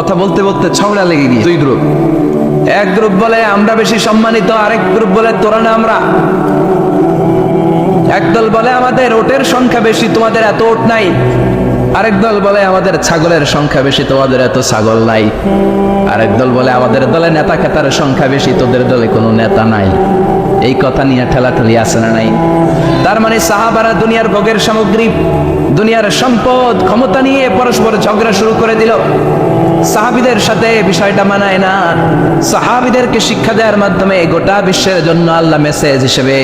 কথা বলতে বলতে ঝগড়া লেগে গিয়ে দুই গ্রুপ। এক গ্রুপ বলে আমরা বেশি সম্মানিত, আরেক গ্রুপ বলে তোরা না আমরা। একদল বলে আমাদের ওটের সংখ্যা বেশি, তোমাদের এত ওট নাই। আরেক দল বলে আমাদের ছাগলের সংখ্যা বেশি, তোমাদের এত ছাগল নাই। আরেক দল বলে আমাদের দলে নেতা খেতার সংখ্যা বেশি, তোদের দলে কোনো নেতা নাই। এই কথা নিয়ে ঠেলাঠেলি আছে না নাই? তার মানে সাহাবারা দুনিয়ার ভোগের সামগ্রী, দুনিয়ার সম্পদ, ক্ষমতা নিয়ে পরস্পর ঝগড়া শুরু করে দিল। সাহাবীদের সাথে বিষয়টা মানায় না। সাহাবীদেরকে শিক্ষা দেওয়ার মাধ্যমে গোটা বিশ্বের জন্য আল্লাহ মেসেজ হিসেবে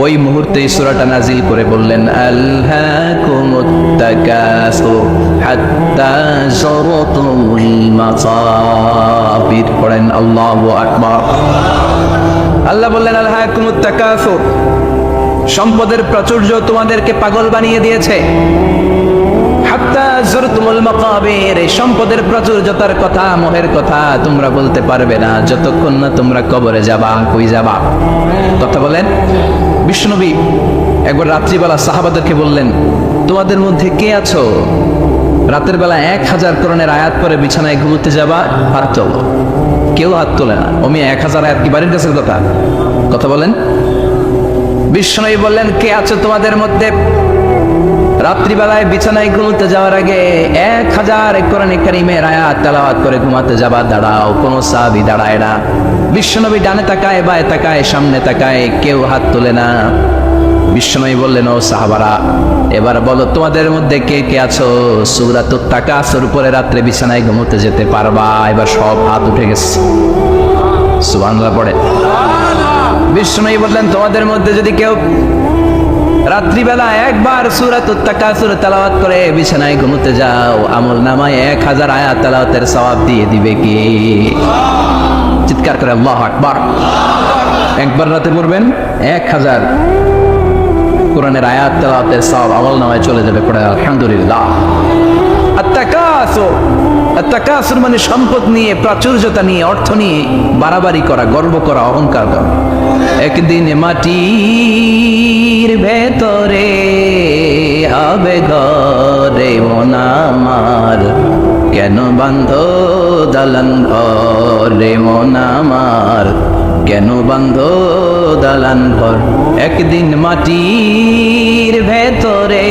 ওই মুহূর্তে সূরাটা নাজিল করে বললেন, আলহাকুমুত তাকাসুর হাত্তা যুরতুমুল মাকাবির। পড়েন আল্লাহু আকবার। আল্লাহ বললেন আলহাকুমুত তাকাসুর, সম্পদের প্রাচুর্য তোমাদেরকে পাগল বানিয়ে দিয়েছে। হাত্তা যুরতুমুল মাকাবির, এই সম্পদের প্রাচুর্যতার কথা, মোহের কথা তোমরা বলতে পারবে না যতক্ষণ না তোমরা কবরে যাবা। কই যাবা? কথা বলেন। বিশ্বনবী একবার রাত্রিবেলা সাহাবাদেরকে বললেন, তোমাদের মধ্যে কে আছো রাতের বেলা 1000 কোরআনের আয়াত পরে বিছানায় ঘুমোতে যাবা? হাত তোলো। কেউ হাত তোলে না। ওমি 1000 আয়াত কি বাড়ির কাছের কথা? কথা বলেন। বিশ্বনবী বললেন, কে আছো তোমাদের মধ্যে রাত্রিবেলায় বিছানায় ঘুমোতে যাওয়ার আগে 1000 কোরআনে কারীমের আয়াত তেলাওয়াত করে ঘুমাতে যাবা? দাঁড়াও। কোনো সাহাবী দাঁড়ায় না। বিশ্বনবী ডানে তাকায়, বায়ে তাকায়, সামনে তাকায়, কেউ হাত তোলে না। বিশ্বনবী বললেন, ও সাহাবারা, এবার বলো তোমাদের মধ্যে কে কে আছো সূরাতুত তাকাসুর পরে রাত্রে বিছানায় ঘুমোতে যেতে পারবা? এবার সব হাত উঠে গেছে। সুবহানাল্লাহ পড়ে। বিশ্বনবী বললেন, তোমাদের মধ্যে যদি কেউ রাত্রিবেলা একবার সূরাতুত তাকাসুর তেলাওয়াত করে বিছানায় ঘুমোতে যাও, আমল নামায় 1000 আয়াত তেলাওয়াতের সওয়াব দিয়ে দিবে কে? চিৎকার করে আল্লাহু আকবার। একবার রাতে পড়বেন 1000 কোরআনের আয়াত তেলাওয়াতের সওয়াব আমল নামায় চলে যাবে। পড়ে আলহামদুলিল্লাহ। আত-তাকাসুর মানে সম্পদ নিয়ে, প্রাচুর্যতা নিয়ে, অর্থ নিয়ে বাড়াবাড়ি করা, গর্ব করা, অহংকার করা। একদিন মাটির ভেতরে হবে ঘরে মন আমার, কেন বাঁধো দালান ঘরে মন আমার, কেন বাঁধো দালান ঘর। একদিন মাটির ভেতরে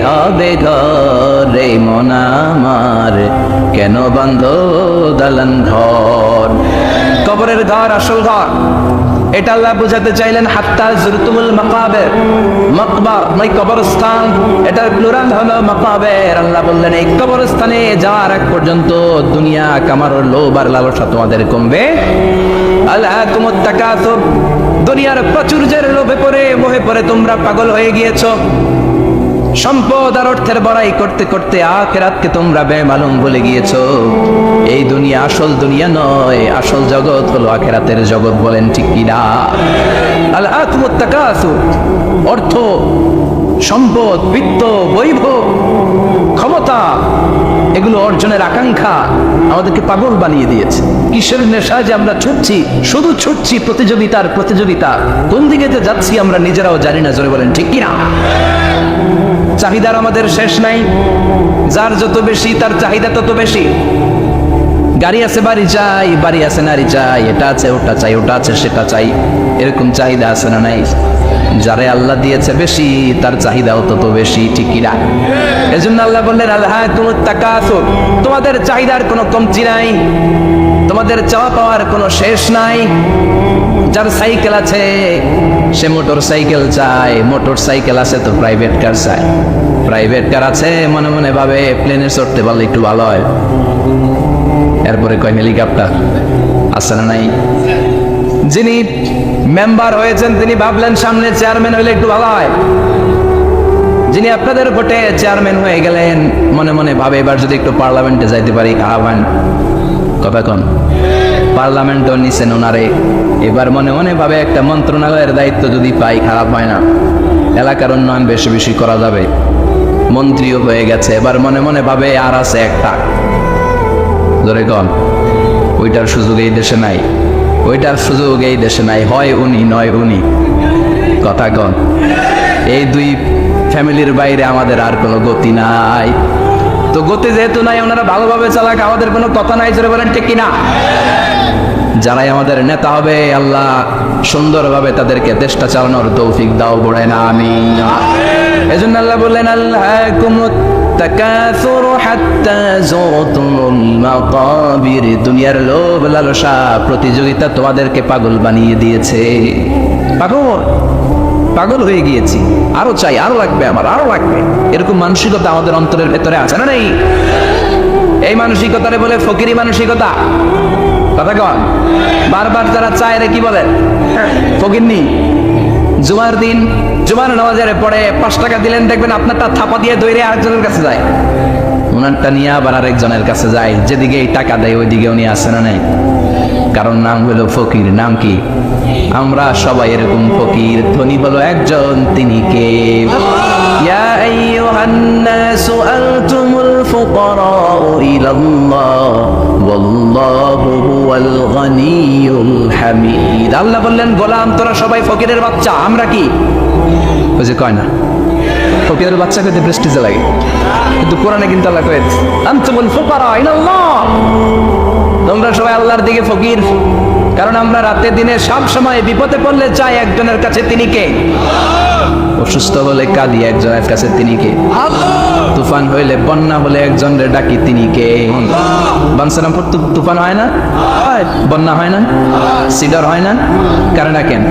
হবে ঘরে মন আমার, কেন বাঁধো দালান ঘর। কবরের ঘর আসল ঘর, এটা আল্লাহ বুঝাতে চাইলেন। হাত্তা যুরতুমুল মাকাবির, মাকবার মানে কবরস্থান, এটার প্লুরাল হলো মাকাবির। আল্লাহ বললেন এই কবরস্থানে যাওয়ার আগ পর্যন্ত দুনিয়া কামানোর লোভ আর লালসা তোমাদের কমবে। আলহাকুমুত তাকাসুর, দুনিয়ার প্রাচুর্যের লোভে পড়ে, মোহে পড়ে তোমরা পাগল হয়ে গিয়েছো। সম্পদ আর অর্থের বড়াই করতে করতে আখিরাতকে তোমরা বেমালুম বলে গিয়েছো। এই দুনিয়া আসল দুনিয়া নয়, আসল জগৎ হলো আখিরাতের জগৎ। বলেন ঠিক কিনা? আলহাকুমুত তাকাসুর, অর্থ, সম্পদ, বিত্ত, বৈভব, ক্ষমতা, এগুলো অর্জনের আকাঙ্ক্ষা আমাদেরকে পাগল বানিয়ে দিয়েছে। কিসের নেশা যে আমরা ছুটছি, শুধু ছুটছি প্রতিযোগিতা। কোন দিকে যে যাচ্ছি আমরা নিজেরাও জানি না। জোরে বলেন ঠিক কিনা? চাহিদার আমাদের শেষ নাই। যার যত বেশি তার চাহিদা তত বেশি। গাড়ি আছে বাড়ি চাই, বাড়ি আছে নারী চাই, এটা আছে ওটা চাই, ওটা আছে সেটা চাই, এরকম চাহিদা আছে না নাই? যারে আল্লাহ দিয়েছে বেশি তার চাহিদাও তত বেশি। ঠিক কিনা? এজন্য আল্লাহ বললেন আলহাকুমুত তাকাসুর, তোমাদের চাহিদার কোনো কমতি নাই, তোমাদের চাওয়া পাওয়ার কোনো শেষ নাই। যার সাইকেল আছে সে মোটর সাইকেল চায়, মোটর সাইকেল আছে তো প্রাইভেট কার চায়, প্রাইভেট কার আছে মনে মনে ভাবে প্লেনে চড়তে পারলে একটু ভালো হয়। এরপরে কয় হেলিকপ্টার আছে না নাই? যিনি মেম্বার হয়েছেন তিনি ভাবলেন সামনে চেয়ারম্যান হইলে একটু ভালো হয়। যিনি আপনাদের ভোটে চেয়ারম্যান হয়ে গেলেন মনে মনে ভাবে এবার যদি একটু পার্লামেন্টে যাইতে পারি খারাপ হয় না। কথা কন? পার্লামেন্টও নিছেন ওনারে, এবার মনে মনে ভাবে একটা মন্ত্রণালয়ের দায়িত্ব যদি পাই খারাপ হয় না, এলাকার উন্নয়ন বেশি বেশি করা যাবে। মন্ত্রীও হয়ে গেছে, এবার মনে মনে ভাবে আর আছে একটা। ধরে কন? ওইটার সুযোগ এই দেশে নাই, ওইটার সুযোগ এই দেশে নাই। হয় উনি নয় উনি। কথা কন? এই দুই ফ্যামিলির বাইরে আমাদের আর কোনো গতি নাই। তো গতি যেহেতু নাই, ওনারা ভালোভাবে চালাক, আমাদের কোনো কথা নাই, জোরে বলেন ঠিক কিনা? যারাই আমাদের নেতা হবে, আল্লাহ সুন্দরভাবে তাদেরকে দেশটা চালানোর তৌফিক দাও, বলে না আমিন। এজন্য আল্লাহ বললেন, আল্লাহকুমুত তাকাসুর হাত্তা যুরতুমুল মাকাবির, দুনিয়ার লোভ লালসা প্রতিযোগিতা তোমাদেরকে পাগল বানিয়ে দিয়েছে। পাগল হয়ে গিয়েছি, আরো চাই, আরো লাগবে, আমার আরো লাগবে, এরকম মানসিকতা আমাদের অন্তরের ভেতরে আছে না নেই? এই মানসিকতারে বলে ফকিরি মানসিকতা। কথা কন, বারবার যারা চায় রে কি বলেন? ফকিরনি। জুমার দিন জুমার নামাজের পরে 5 টাকা দিলেন, দেখবেন আপনারটা থাপা দিয়ে দৌড়ে আরেকজনের কাছে যায়, ওনারটা নিয়ে আবার আরেকজনের কাছে যায়, যেদিকে এই টাকা দেয় ওইদিকে উনি আসে না নাই? কারণ নাম হলো ফকির। নাম কি? আমরা সবাই এরকম ফকির। ধনী হলো একজন, তিনি কে? ইয়া আইয়ুহান নাসু আনতুমুল ফুকারাউ ইলাল্লাহ ওয়াল্লাহু হুয়াল গনিয়ুল হামিদ। আল্লাহ বললেন, গোলাম তোরা সবাই ফকিরের বাচ্চা। আমরা কি? ওই যে কয় না, ফকিরের বাচ্চা কইতে প্রেস্টিজে লাগে, কিন্তু কোরআনে কিন্তু আল্লাহ কয়েছে আনতুমুল ফুকারাউ ইলাল্লাহ, তোমরা সবাই আল্লাহর দিকে ফকির। কারণ আমরা রাতে দিনে সব সময় বিপদে পড়লে চাই একজনের কাছে, তিনি কে? অসুস্থ হলে কাঁদি একজনের কাছে, তিনি কে? তুফান হইলে, বন্যা হলে একজনের ডাকি, তিনি কে? বানসারামপুর তুফান হয় না? বন্যা হয় না? সিডর হয় না? কারণ ডাকেন,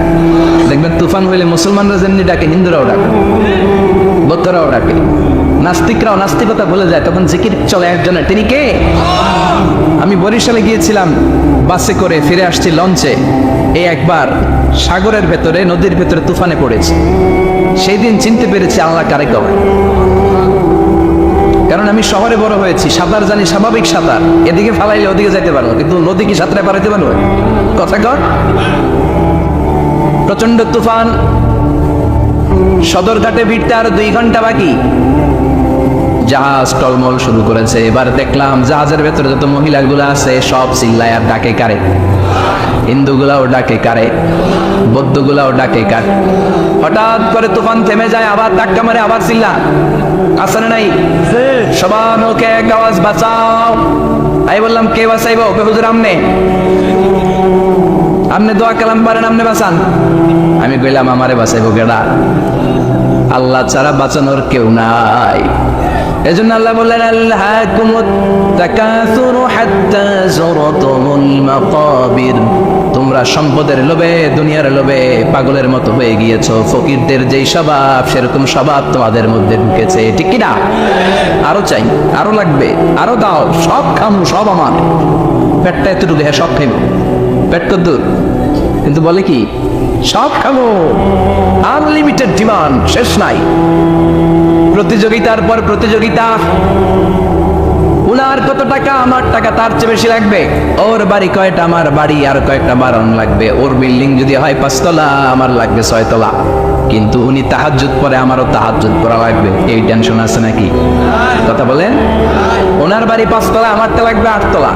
দেখবেন তুফান হইলে মুসলমানরা যেমনি ডাকে, হিন্দুরাও ডাকে, বৌদ্ধরাও ডাকে, নাস্তিকরাও নাস্তিকতা বলে যায়, তখন জিকির চলে একজনের, তিনি কে? আমি বরিশালে গিয়েছিলাম বাসে করে, ফিরে আসছি লঞ্চে। এই একবার সাগরের ভেতরে, নদীর ভেতরে তুফানে পড়েছে। সেই দিন চিনতে পেরেছি আল্লাহ কারে কবে। কারণ আমি শহরে বড় হয়েছি, সাঁতার জানি, স্বাভাবিক সাঁতার, এদিকে ফালাইলে ওদিকে যাইতে পারবো, কিন্তু নদী কি সাঁতরে পারাইতে পারবো? কথা কর। প্রচন্ড তুফান, সদরঘাটে ভিড়তে আর 2 ঘন্টা বাকি। জাহাজ টলমল শুরু করেছে। এবার দেখলাম জাহাজের ভেতরে যত মহিলাগুলো আছে সব চিল্লায় আর ডাকে কারে? হিন্দুগুলাও ডাকে কারে? বৌদ্ধগুলাও ডাকে কারে? হঠাৎ করে তুফান থেমে যায়, আবার ধাক্কা মারে, আবার চিল্লা, আসে নাই? সবার ওকে এক আওয়াজ, বাঁচাও। আমি বললাম, কে বাঁচাইব? হুজুর আমনে, আমনে দোয়া কালাম পারেন, আমনে বাঁচান। আমি কইলাম, আমারে বাঁচাইব কেডা? আল্লাহ ছাড়া বাঁচানোর কেউ নাই। এজন্য আল্লাহ বললেন, আল্লাহকুমুত তাকাসুরু হাত্তা যুরতুমুল মাকাবির, তোমরা সম্পদের লোভে, দুনিয়ার লোভে পাগলের মতো হয়ে গিয়েছো। ফকিরদের যেই স্বভাব, সেরকম স্বভাব তোমাদের মধ্যে ঢুকেছে, ঠিক কি না? আরো চাই, আরো লাগবে, আরো দাও, সব খামু, সব আমার। পেটটা এতটুকু, হ্যাঁ সব খাইব। পেট কদ্দুর, কিন্তু বলে কি সব খাবো। আনলিমিটেড ডিমান্ড, শেষ নাই। প্রতিযোগিতার পর প্রতিযোগিতা। উনার কত টাকা, আমার টাকা তার চেয়ে বেশি লাগবে। ওর বাড়ি কয়টা, আমার বাড়ি আর কয়েকটা বাড়ানো লাগবে। ওর বিল্ডিং যদি হয় 5 তলা, আমার লাগবে 6 তলা। কিন্তু উনি তাহাজ্জুদ পড়ে, আমারও তাহাজ্জুদ পড়া লাগবে। এই টেনশন আছে নাকি? কথা বলেন। ওনার বাড়ি 5 তলা, আমারটা লাগবে 8 তলা।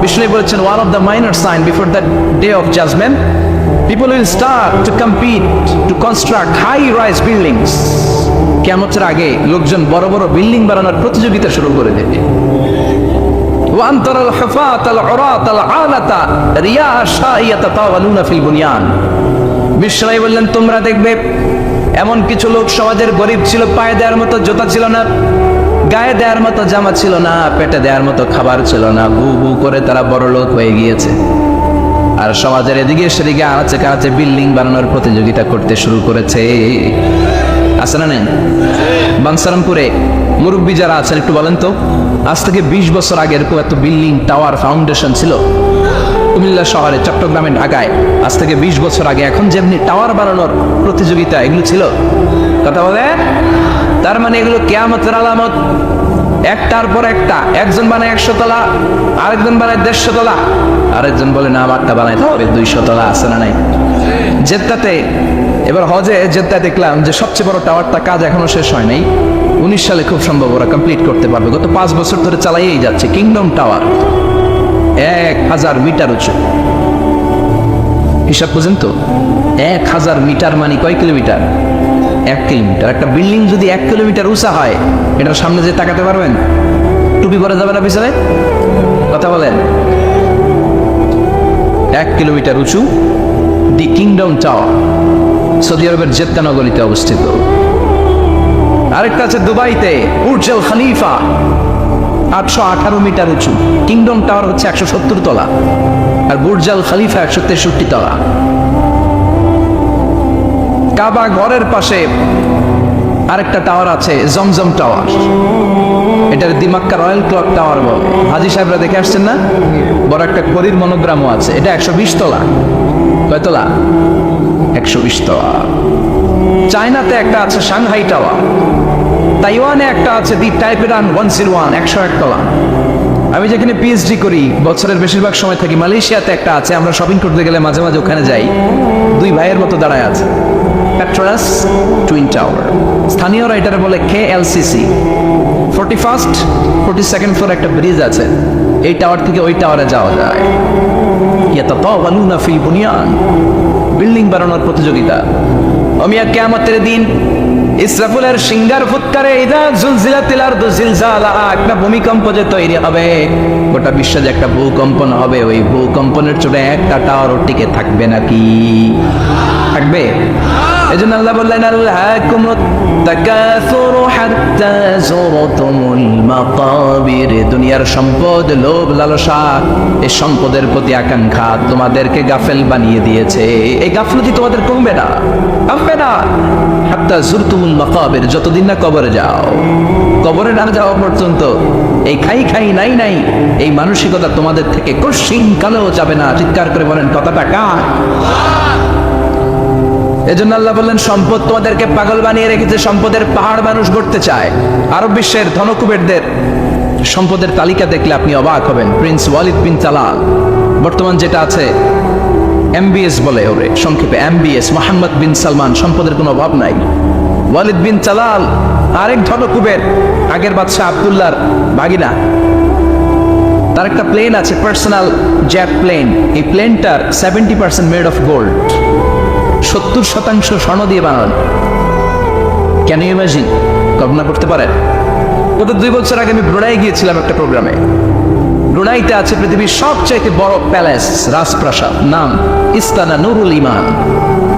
বিষ্ণু বলেছেন, one of the minor sign before the day of judgment, people will start to compete to construct high-rise buildings. কিয়ামতের আগে লোকজন বড় বড় বিল্ডিং বানানোর প্রতিযোগিতা শুরু করে দেবে। ওয়ান তারাল হুফাতাল উরাতাল আলাতা রিয়া শাইয়াতাতাওয়ালুনা ফিল বুনিয়ান। বিশ্বরাই বললেন, তোমরা দেখবে এমন কিছু লোক সমাজের গরিব ছিল, পায়ে দেওয়ার মতো জুতা ছিল না, গায়ে দেওয়ার মতো জামা ছিল না, পেটে দেওয়ার মতো খাবার ছিল না, গু গু করে তারা বড় লোক হয়ে গিয়েছে। আর সমাজের এদিকে সেদিকে আনাচে কানাচে বিল্ডিং বানানোর প্রতিযোগিতা করতে শুরু করেছে। আছে না নেন? বানসারামপুরে মুরব্বী যারা আছেন একটু বলেন তো, আজ থেকে 20 বছর আগে এরকম এত বিল্ডিং, টাওয়ার, ফাউন্ডেশন ছিল কুমিল্লা শহরে, চট্টগ্রামে, ঢাকায়? আজ থেকে 20 বছর আগে এখন যেমনি টাওয়ার বানানোর প্রতিযোগিতা এগুলো ছিল। কথা বলে, তার মানে এগুলো কিয়ামতের আলামত। একটার পর একটা, একজন বানায় 100 তলা, আরেকজন বানায় 150 তলা, আরেকজন বলে না আমারটা বানাইতে হবে 200 তলা। আছে না নাই? জেদ্দাতে, এবার হজে জেদ্দা দেখলাম যে সবচেয়ে বড় টাওয়ারটা কাজ এখনো শেষ হয় নাই। 19 সালে খুব সম্ভব ওরা কমপ্লিট করতে পারবে। গত 5 বছর ধরে চালাইয়েই যাচ্ছে। কিংডম টাওয়ার 1000 মিটার উঁচু। হিসাব বুঝেন তো, 1000 মিটার মানে কয় কিলোমিটার? 1 কিলোমিটার। একটা বিল্ডিং যদি 1 কিলোমিটার উঁচা হয়, এটার সামনে যে তাকাতে পারবেন? টুপি পরা যাবে না পিছনে? কথা বলেন। 1 কিলোমিটার উঁচু দি কিংডম টাওয়ার, সৌদি আরবের জেদ্দা নগরীতে অবস্থিত। আরেকটা আছে দুবাইতে, বুর্জ আল খলিফা, 818 মিটার উঁচু। কিংডম টাওয়ার হচ্ছে 170 তলা, আর বুর্জ আল খলিফা 163 তলা। কাবা ঘরের পাশে আরেকটা টাওয়ার আছে, জমজম টাওয়ার। এটার দিমাক্কা রয়্যাল ক্লক টাওয়ার বলে। হাজী সাহেবরা দেখে আসছেন না? বড় একটা ঘড়ির মনোগ্রামও আছে। এটা 120 তলা। কয় তলা? 120 তলা। চায়নাতে একটা আছে সাংহাই টাওয়ার। তাইওয়ানে একটা আছে দি টাইপেরান 101, 101 তলা। আমি যেখানে পিএইচডি করি, বছরের বেশিরভাগ সময় থাকি, মালয়েশিয়াতে একটা আছে। আমরা শপিং করতে গেলে মাঝে মাঝে ওখানে যাই। 2 ভাইয়ের মতো দাঁড়ায় আছে, পেট্রোনাস টুইন টাওয়ার। স্থানীয়রা এটারে বলে KLCC। 41st 42nd ফ্লোর একটা ব্রিজ আছে, এই টাওয়ার থেকে ওই টাওয়ারে যাওয়া যায়। ইয়াতাতাওয়ালুনা ফিল বুনিয়ান, বিল্ডিং বানানোর প্রতিযোগিতা। অমিয়া কিয়ামতের দিন ইসরাফিলের সিঙ্গার ফুৎকারে ইদা জুলজিলাতিল আরদু জিলজালাহা, একটা ভূমিকম্প যে তৈরি হবে, গোটা বিশ্বে যে একটা ভূকম্পন হবে, ওই ভূকম্পনের চোটে একটা টাওয়ারও টিকে থাকবে নাকি? থাকবে? এজন্য আল্লাহ বললেন আলহাকুমুত তাকাসুরু হাত্তা যুরতুমুল মাকাবির। দুনিয়ার সম্পদ, লোভ, লালসা, এই সম্পদের প্রতি আকাঙ্ক্ষা তোমাদেরকে গাফেল বানিয়ে দিয়েছে। এই গাফলতি তোমাদের কমবে না, কমবে না। হাত্তা যুরতুমুল মাকাবির, যতদিন না কবরে যাও। কবরে না যাওয়া পর্যন্ত এই খাই খাই নাই নাই এই মানসিকতা তোমাদের থেকে কশিন কালেও যাবে না। চিৎকার করে বলেন কথাটা কার? এজন্য আল্লাহ বললেন সম্পদ তোমাদেরকে পাগল বানিয়ে রেখেছে। সম্পদের পাহাড় মানুষ গড়তে চায়। আরব বিশ্বের ধনকুবেরদের সম্পদের তালিকা দেখলে আপনি অবাক হবেন। প্রিন্স ওয়ালিদ বিন তালাল, বর্তমান যেটা আছে MBS বলে ওরে সংক্ষেপে, MBS, মোহাম্মদ বিন সালমান, সম্পদের কোনো অভাব নাই। ওয়ালিদ বিন তালাল আরেক ধনকুবের, আগের বাদশাহ আব্দুল্লাহর ভাগিনা। তার একটা প্লেন আছে, পার্সোনাল জেট প্লেন। এই প্লেনটার 70% মেড অফ গোল্ড, 70% স্বর্ণ দিয়ে বানানো। Can you imagine? কল্পনা করতে পারেন? গত 2 বছর আগে আমি ব্রুনাই গিয়েছিলাম একটা প্রোগ্রামে। ব্রুনাইতে আছে পৃথিবীর সবচাইতে বড় প্যালেস, রাজপ্রাসাদ, নাম ইস্তানা নুরুল ইমান।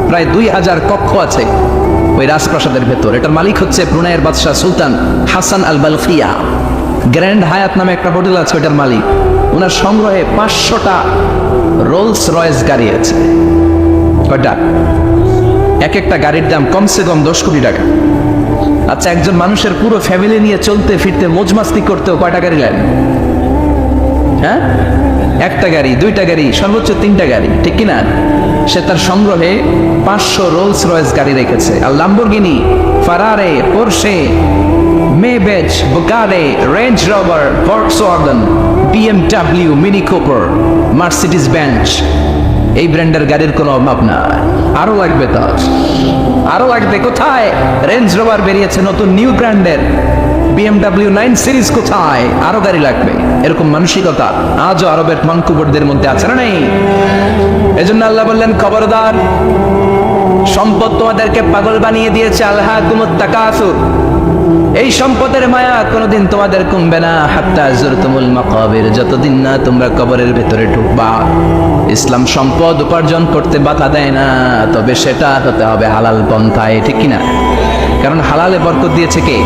প্রায় 2000 কক্ষ আছে ওই রাজপ্রাসাদের ভেতর। এটার মালিক হচ্ছে ব্রুনাইয়ের বাদশাহ সুলতান হাসান আল বালখিয়া। গ্র্যান্ড হায়াত নামে একটা হোটেল আছে, ওইটার মালিক। ওনার সংগ্রহে 500টা রোলস রয়েস গাড়ি আছে। কয়টা? এক একটা গাড়ির দাম কমসে কম 10 কোটি টাকা। আচ্ছা, একজন মানুষের পুরো ফ্যামিলি নিয়ে চলতে ফিরতে মজমাস্তি করতেও কয়টা গাড়ি লাগে? হ্যাঁ, একটা গাড়ি, 2টা গাড়ি, সর্বোচ্চ 3টা গাড়ি, ঠিক কিনা? সে তার সংগ্রহে 500 রোলস রয়েস গাড়ি রেখেছে। আর Lamborghini, Ferrari, Porsche, Maybach, Bugatti, Range Rover, Volkswagen, BMW, Mini Cooper, Mercedes Benz, এই ব্র্যান্ডের গাড়ির কোনো অভাব না। আরো লাগবে, তার আরো লাগবে। কোথায়? রেঞ্জ রোভার বেরিয়েছে নতুন নিউ ব্র্যান্ডের, BMW 9 সিরিজ কোথায়? আরো গাড়ি লাগবে। এরকম মানসিকতা আজও আরবের মানকুবরদের মধ্যে আছে না নেই? এজন্য আল্লাহ বললেন খবরদার, সম্পদ তোমাদেরকে পাগল বানিয়ে দিয়েছে। আলহাকুমুত তাকাসুর, এই সম্পদের মায়া কোনোদিন তোমাদের কমবে না। হাত্তা যুরতুমুল মাকাবির, যতদিন না তোমরা কবরের ভেতরে ঢুকবা। ইসলাম সম্পদ উপার্জন করতে বাধা দেয় না, তবে সেটা হতে হবে হালাল পন্থায়, ঠিক কিনা? কারণ হালালে বরকত দিয়েছে কে?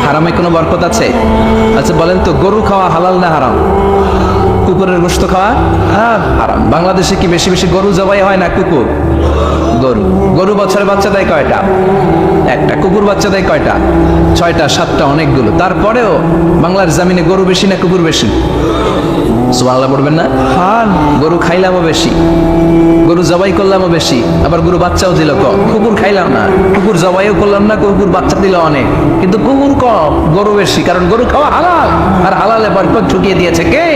হারামে কোনো বরকত আছে? আচ্ছা বলেন তো, গরু খাওয়া হালাল না হারাম? কুকুরের গোশত খাওয়া হারাম। বাংলাদেশে কি বেশি বেশি গরু জবাই হয় না কুকুর? গরু গরু বছরে বাচ্চা দেয় কয়টা? একটা। কুকুর বাচ্চা দেয় কয়টা? 6টা 7টা, অনেকগুলো। তারপরেও বাংলার জমিনে গরু বেশি না কুকুর বেশি? সুবহানাল্লাহ পড়বেন না? গরু খাইলামও বেশি, গরু জবাই করলামও বেশি, আবার গরু বাচ্চাও দিল কম। কুকুর খাইলাম না, কুকুর জবাইও করলাম না, কুকুর বাচ্চা দিল অনেক, কিন্তু কুকুর কম, গরু বেশি। কারণ গরু খাওয়া হালাল, আর হালালে বরকত ঢুকিয়ে দিয়েছে কে?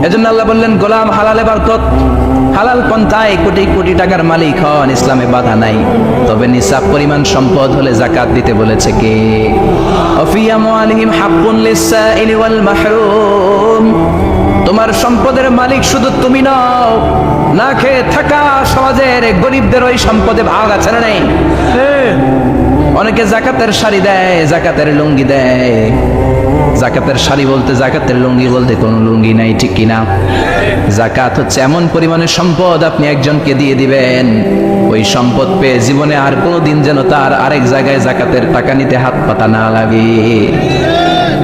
এজন্য আল্লাহ বললেন গোলাম, হালালে বরকত, হালাল পন্থায় কোটি কোটি টাকার মালিক হন, ইসলামে বাধা নাই। তবে নিসাব পরিমাণ সম্পদ হলে যাকাত দিতে বলেছে কে? ওয়াফি আমওয়ালিহিম হাক্কুন লিসসাইলি ওয়াল মাহরুম। তোমার সম্পদের মালিক শুধু তুমি নও, না খেয়ে থাকা সমাজের গরিবদের ওই সম্পদে ভাগ আছে না নেই? অনেকে জাকাতের শাড়ি দেয়, জাকাতের লুঙ্গি দেয়। জাকাতের শাড়ি বলতে জাকাতের লুঙ্গি বলতে কোনো লুঙ্গি নাই, ঠিক কিনা? জাকাত হচ্ছে এমন পরিমাণের সম্পদ আপনি একজনকে দিয়ে দিবেন, ওই সম্পদ পেয়ে জীবনে আর কোনোদিন যেন তার আরেক জায়গায় জাকাতের টাকা নিতে হাত পাতা না লাগে।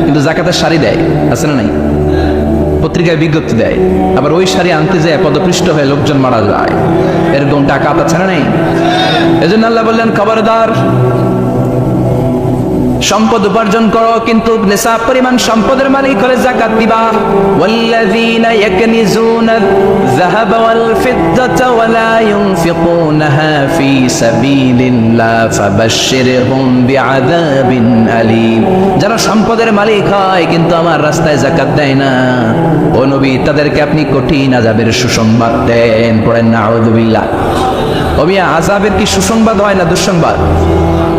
কিন্তু জাকাতের শাড়ি দেয়, আছে না নাই? পত্রিকায় বিজ্ঞপ্তি দেয়, আবার ওই শাড়ি আনতে যায় পদপৃষ্ট হয়ে লোকজন মারা যায়, এরকম টাকা আছে না নেই? এজন্য আল্লাহ বললেন খবরদার, সম্পদ উপার্জন করো, কিন্তু নিসাব পরিমাণ সম্পদের মালিক হলে যাকাত দিবা। ওয়াল্লাযীনা ইয়াকনিজুনা আয-যাহাবা ওয়াল ফিদ্দাতা ওয়া লা ইউনফিকুনাহা ফী সাবিলিল্লাহ ফাবাশশিরহুম বিআযাবিন আলীম। যারা সম্পদের মালিক হয় কিন্তু আমার রাস্তায় যাকাত দেয় না, ও নবী তাদেরকে আপনি কঠিন আযাবের সুসংবাদ দেন। পড়েন নাউযুবিল্লাহ। ওমিয়া আযাবের কি সুসংবাদ হয় না দুঃসংবাদ?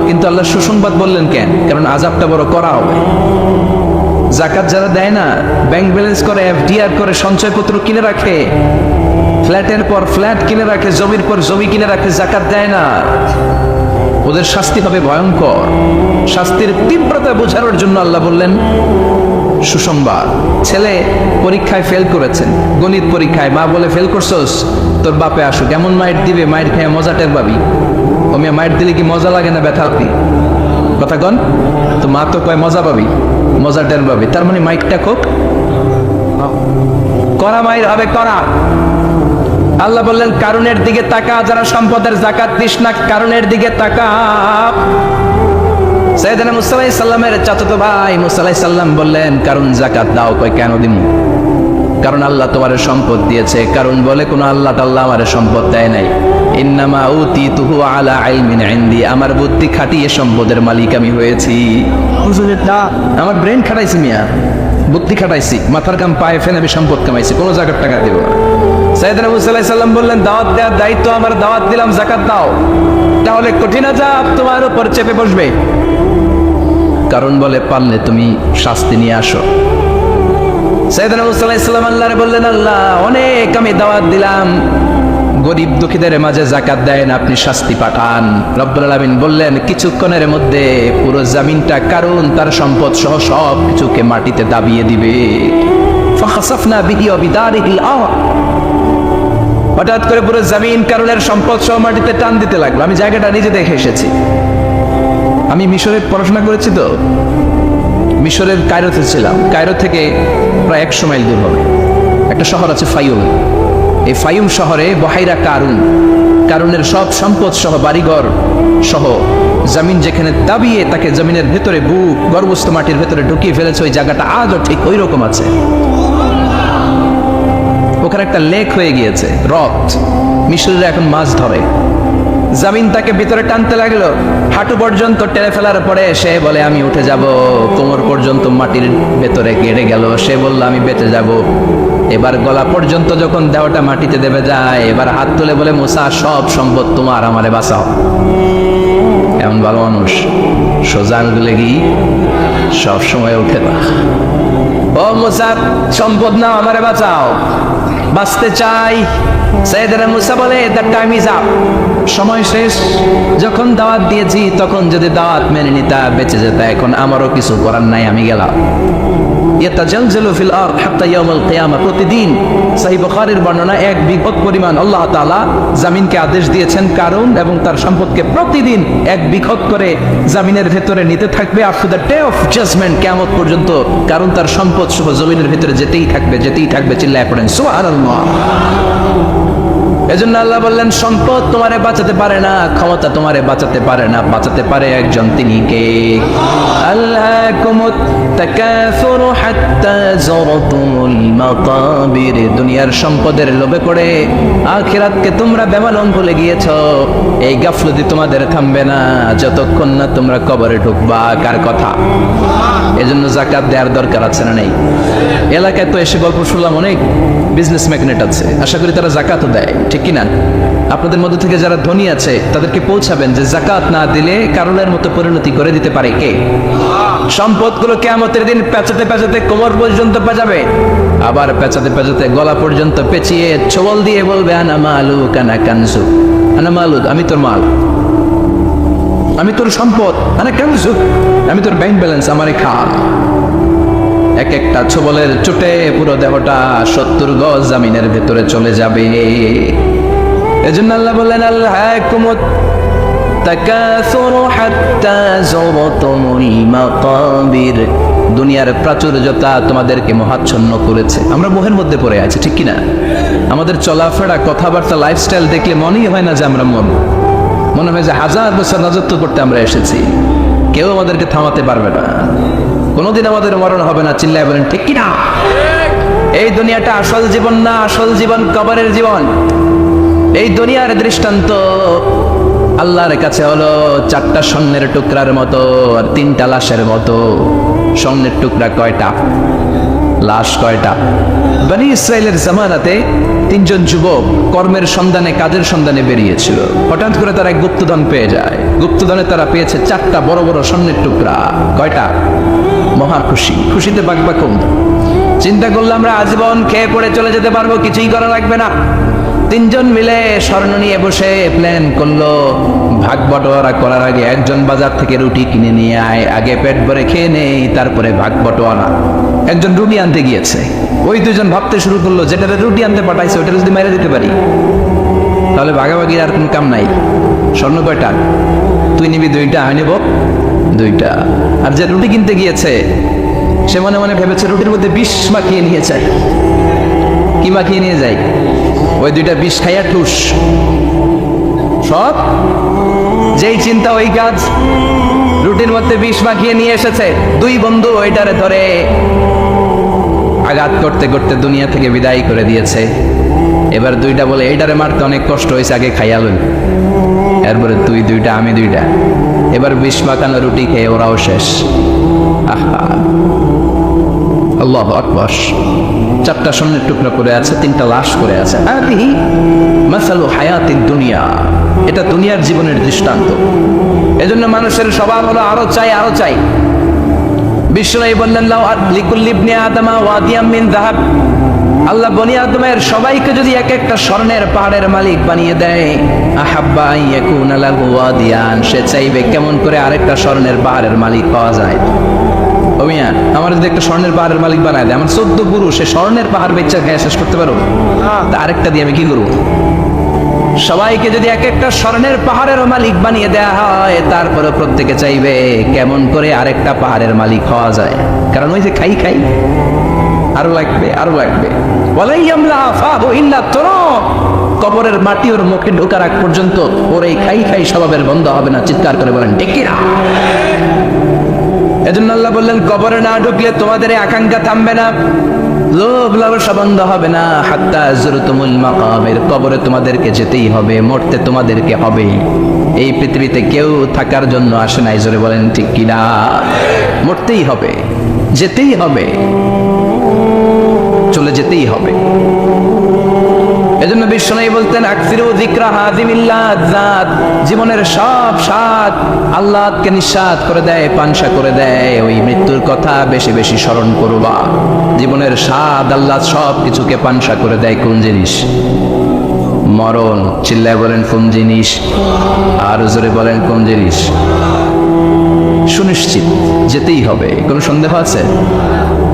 কিন্তু আল্লাহ সুসংবাদ বললেন কেন? কারণ আযাবটা বড় করা হবে। যাকাত যারা দেয় না, ব্যাংক ব্যালেন্স করে, এফডিআর করে, সঞ্চয়পত্র কিনে রাখে, ফ্ল্যাটের পর ফ্ল্যাট কিনে রাখে, জমির পর জমি কিনে রাখে, যাকাত দেয় না, ওদের শাস্তি হবে ভয়ঙ্কর। শাস্তির তীব্রতা বোঝানোর জন্য আল্লাহ বললেন সুসংবাদ। ছেলে পরীক্ষায় ফেল করেছেন, গণিত পরীক্ষায়, মা বলে ফেল করছস, তোর বাপে আসুক, এমন মাইট দিবে, মাইট খেয়ে মজা টের পাবি। ওমিয়া মাইট দিলে কি মজা লাগে না ব্যথা পাবি? কথা কন তো। মা তো কয় মজা পাবি, মজা টের পাবি, তার মানে মাইটটা খুব করা মাইর হবে, করা। আল্লাহ বললেন কারুনের দিকে তাকা, যারা সম্পদের যাকাত দিস না, কারুনের দিকে তাকা। সাইয়েদনা মুসা আলাইহিস সালামের চাচাতো ভাই মুসা আলাইহিস সালাম বললেন কারুন যাকাত দাও। কয় কেন দিমু? কারণ আল্লাহ তোমার সম্পদ দিয়েছে। কারণ বলে কোন আল্লাহ তাআলা আমারে সম্পদ দেয় নাই, ইন্নামা উতিতুহু আলা ইলমিন ইনদি, আমার বুদ্ধি খাটিয়ে সম্পদের মালিক আমি হয়েছি। আমার ব্রেন খাটাইছি মিয়া, বুদ্ধি খাটাইছি, মাথার কাম পায়ে ফেলে আমি সম্পদ কামাইছি, কোনো জাকাত টাকা দেব না। সাইয়েদনা মুসা আলাইহিস সালাম বললেন দাওয়াত দেওয়ার দায়িত্ব আমার, দাওয়াত দিলাম, যাকাত দাও, তাহলে কঠিন আযাব তোমার উপর চেপে বসবে। কারণ বলে পারলে তুমি শাস্তি নিয়ে আসো। সাইয়েদনা মুসা আলাইহিস সালাম আল্লাহরে বললেন আল্লাহ অনেক আমি দাওয়াত দিলাম, গরিব দুঃখীদের মাঝে যাকাত দেন, আপনি শাস্তি পাঠান। রব্বুল আলামিন বললেন কিছুক্ষণের মধ্যে পুরো জমিনটা কারুন তার সম্পদ সহ সব কিছুকে মাটিতে দাবিয়ে দিবে। ফাখাসাফনা বিহি ওয়া বিদারিহিল আরদ, হঠাৎ করে পুরো জমিন কারুনের সম্পদ সহ মাটিতে টান দিতে লাগলো। আমি জায়গাটা নিজে দেখে এসেছি, আমি মিশরে পড়াশোনা করেছি তো, মিশরের কায়রোতে ছিলাম। কায়রো থেকে প্রায় 100 মাইল দূর হবে একটা শহর আছে ফাইউম। এই ফাইউম শহরে বহাইরা কারুন, কারুনের সব সম্পদ সহ বাড়িঘর সহ জমিন যেখানে দাবিয়ে তাকে জমিনের ভেতরে গর্ভস্থ মাটির ভেতরে ঢুকিয়ে ফেলেছে, ওই জায়গাটা আজও ঠিক ওই রকম আছে। ওখানে একটা লেক হয়ে গিয়েছে, হ্রদ, মিশরীরা এখন মাছ ধরে। জমিন তাকে ভিতরে টানতে লাগলো, হাঁটু পর্যন্ত টেনে ফেলার পরে সে বলে আমি উঠে যাব, কোমর পর্যন্ত মাটির ভেতরে গেড়ে গেল, সে বলল আমি বেঁচে যাব। এবার গলা পর্যন্ত যখন দেহটা মাটিতে দেবে যায়, এবার হাত তুলে বলে মুসা সব সম্পদ তোমার, আমারে বাঁচাও। এমন ভালো মানুষ, সোজা আঙ্গুলে কি সব সময় উঠে না। ও মুসা সম্পদ নাও, আমারে বাঁচাও, বাঁচতে চাই। সাইয়েদনা মুসা বলে দ্য টাইম ইজ আপ, সময় শেষ। যখন দাওয়াত দিয়েছি তখন যদি দাওয়াত মেনে নিতা বেঁচে যেতা, এখন আমারও কিছু করার নাই, আমি গেলাম। ইয়াতাজালজালু ফিল আরদ হাত্তা ইয়াউমুল কিয়ামা, প্রতিদিন সহিহ বুখারীর বর্ণনা 1 বিঘত পরিমাণ আল্লাহ তাআলা জমিনকে আদেশ দিয়েছেন কারুন এবং তার সম্পদকে প্রতিদিন 1 বিঘত করে জমিনের ভেতরে নিতে থাকবে। Up to the day of judgment, কিয়ামত পর্যন্ত কারুন তার সম্পদ সহ জমিনের ভেতরে যেতেই থাকবে, যেতেই থাকবে। চিল্লায় পড়েন সুবহানাল্লাহ। এজন্য আল্লাহ বললেন সম্পদ তোমারে বাঁচাতে পারে না, ক্ষমতা তোমারে বাঁচাতে পারে না, বাঁচাতে পারে একজন, তিনি কে? আল্লাকুমুত তাকাসুরু হাত্তা যুরতুমুল মাকাবির, দুনিয়ার সম্পদের লোভে পড়ে আখিরাতকে তোমরা বেমালুম ভুলে গিয়েছো। এই গাফলতি তোমাদের থামবে না যতক্ষণ না তোমরা কবরে ঢুকবা। কার কথা? এজন্য যাকাত দেওয়ার দরকার আছে না নেই? এলাকায় তো এসে গল্প শুনলাম, অনেক বিজনেস ম্যাগনেট আছে, আশা করি তারা যাকাতও দেয়, ঠিক কিনা? আপনাদের মধ্যে থেকে যারা ধনী আছে তাদেরকে পৌঁছাবেন যে যাকাত না দিলে কারণের মতো পরিণতি করে দিতে পারে কে? সম্পদগুলো কিয়ামতের দিন পেঁচাতে পেঁচাতে কোমর পর্যন্ত পেঁচাবে, আবার পেঁচাতে পেঁচাতে গলা পর্যন্ত পেঁচিয়ে ছোবল দিয়ে বলবে আনা মালুক আনা কানজু, আনা মালুক, আমি তোর মাল। আমি তোর সম্পদ, মানে কানজু, আমি তোর ব্যাংক ব্যালেন্স, আমারে খা। এক একটা ছোবলের চোটে পুরো দেহটা 70 গজ জামিনের ভেতরে চলে যাবে। এজন্য আল্লাহ বললেন, আল্লাহকুমুত তাকাসুরু হাত্তা যুরতুমুল মাকাবির। দুনিয়ার প্রাচুর্যতা তোমাদেরকে মোহাচ্ছন্ন করেছে। আমরা মোহের মধ্যে পড়ে আছি, ঠিক কিনা? আমাদের চলাফেরা, কথাবার্তা, লাইফস্টাইল দেখলে মনেই হয় না যে আমরা মনে হয় যে 1000 বছর রাজত্ব করতে আমরা এসেছি। কেউ আমাদেরকে থামাতে পারবে না, কোনোদিন আমাদের মরণ হবে না। চিল্লায় বলেন ঠিক কিনা? এই দুনিয়াটা আসল জীবন না, আসল জীবন কবরের জীবন। এই দুনিয়ার দৃষ্টান্ত আল্লাহর কাছে হলো 4টা স্বর্ণের টুকরার মতো আর 3টা লাশের মতো। স্বর্ণের টুকরা কয়টা, লাশ কয়টা? বনি ইসরায়েলের জামানাতে 3জন যুবক কর্মের সন্ধানে, কাজের সন্ধানে বেরিয়েছিল। হঠাৎ করে তারা এক গুপ্তধন পেয়ে যায়। গুপ্তধনে তারা পেয়েছে 4টা বড় বড় স্বর্ণের টুকরা। কয়টা? মহা খুশি, খুশিতে বাকবাকুম। চিন্তা করলো আমরা আজীবন খেয়ে পড়ে চলে যেতে পারবো, কিছুই করা লাগবে না। 3জন মিলে স্বর্ণ নিয়ে বসে প্ল্যান করলো, ভাগ বটোয়ারা করার আগে একজন বাজার থেকে রুটি কিনে নিয়ে আয়, আগে পেট ভরে খেয়ে নেই, তারপরে ভাগ বটোয়ারা। একজন রুটি আনতে গিয়েছে, ওই 2জন ভাবতে শুরু করলো, যেটাতে রুটি আনতে পাঠাইছে ওইটা যদি মেরে দিতে পারি তাহলে ভাগাভাগির আর কোন কাম নাই। স্বর্ণ কয়টা? তুই নিবি 2টা, আমি নেব 2টা। আর যে রুটি কিনতে গিয়েছে সে মনে মনে ভেবেছে রুটির মধ্যে বিষ মাখিয়ে নিয়ে যায়। কি মাখিয়ে নিয়ে যায়? ওই 2টা বিষ খাইয়া ঠুস। সব যেই চিন্তা ওই কাজ। রুটির মধ্যে বিষ মাখিয়ে নিয়ে এসেছে। 2 বন্ধু ওইটারে ধরে আঘাত করতে করতে দুনিয়া থেকে বিদায় করে দিয়েছে। এবার 2টা বলে, এইটারে মারতে অনেক কষ্ট হয়েছে, আগে খাইয়া লই। এরপরে তুই 2টা, আমি 2টা। এবার বিষ মাখানো রুটি খেয়ে ওরাও শেষ। আহা, আল্লাহু আকবার। 4টা স্বর্ণের টুকরা পড়ে আছে, 3টা লাশ পড়ে আছে। হাদিহি মাসালু হায়াতিদ দুনিয়া। এটা দুনিয়ার জীবনের দৃষ্টান্ত। এজন্য মানুষের স্বভাব হলো আরো চাই, আরো চাই। বিশ্বনবী বললেন, লাউ লিকুল্লি ইবনি আদমা ওয়াদিয়াম মিন যাহাব। আল্লাহ বনি আদমের সবাইকে যদি এক একটা স্বর্ণের পাহাড়ের মালিক বানিয়ে দেয়, আহাব্বা ইয়াকুনা লাহু ওয়াদিয়ান, সে চাইবে কেমন করে আরেকটা স্বর্ণের পাহাড়ের মালিক পাওয়া যায়। ও মিয়া, আমার যদি একটা স্বর্ণের পাহাড়ের মালিক বানায় দেয়, আমার 14 পুরুষ সে স্বর্ণের পাহাড় বেচা খেয়ে শেষ করতে পারো? তা আরেকটা দিয়ে আমি কি করবো? সবাইকে যদি এক একটা স্বর্ণের পাহাড়ের মালিক বানিয়ে দেয়া হয়, তারপরে প্রত্যেকে চাইবে কেমন করে আরেকটা পাহাড়ের মালিক হওয়া যায়। কারণ ওই যে খাই খাই, আরো লাগবে, আরো লাগবে। কবরের মাটি ওর মুখে ঢোকার আগ পর্যন্ত ওর এই খাই খাই স্বভাবের বন্ধ হবে না। চিৎকার করে বলেন ঠিক কিনা? এজন্য আল্লাহ বললেন, কবরে না ঢুকলে তোমাদের এই আকাঙ্ক্ষা থামবে না, লোভ লালসা বন্ধ হবে না। হাত্তা যুরতুমুল মাকাবির, কবরে তোমাদেরকে যেতেই হবে, মরতে তোমাদেরকে হবে। এই পৃথিবীতে কেউ থাকার জন্য আসে নাই, জোরে বলেন ঠিক কিনা? মরতেই হবে, যেতেই হবে, চলে যেতেই হবে। এজন্য বিশ্বনবী বলতেন, আকসিরু যিকরা হাযিমিল লাযাত। জীবনের সব স্বাদ আল্লাহকে নিঃস্বাদ করে দেয়, পানসা করে দেয়। ওই মৃত্যুর কথা বেশি বেশি স্মরণ করবা। জীবনের স্বাদ আল্লাহ সব কিছুকে পানসা করে দেয়। কোন জিনিস? মরণ। চিল্লায় বলেন কোন জিনিস? আর জোরে বলেন কোন জিনিস? সুনিশ্চিত যেতেই হবে। কোনো সন্দেহ আছে?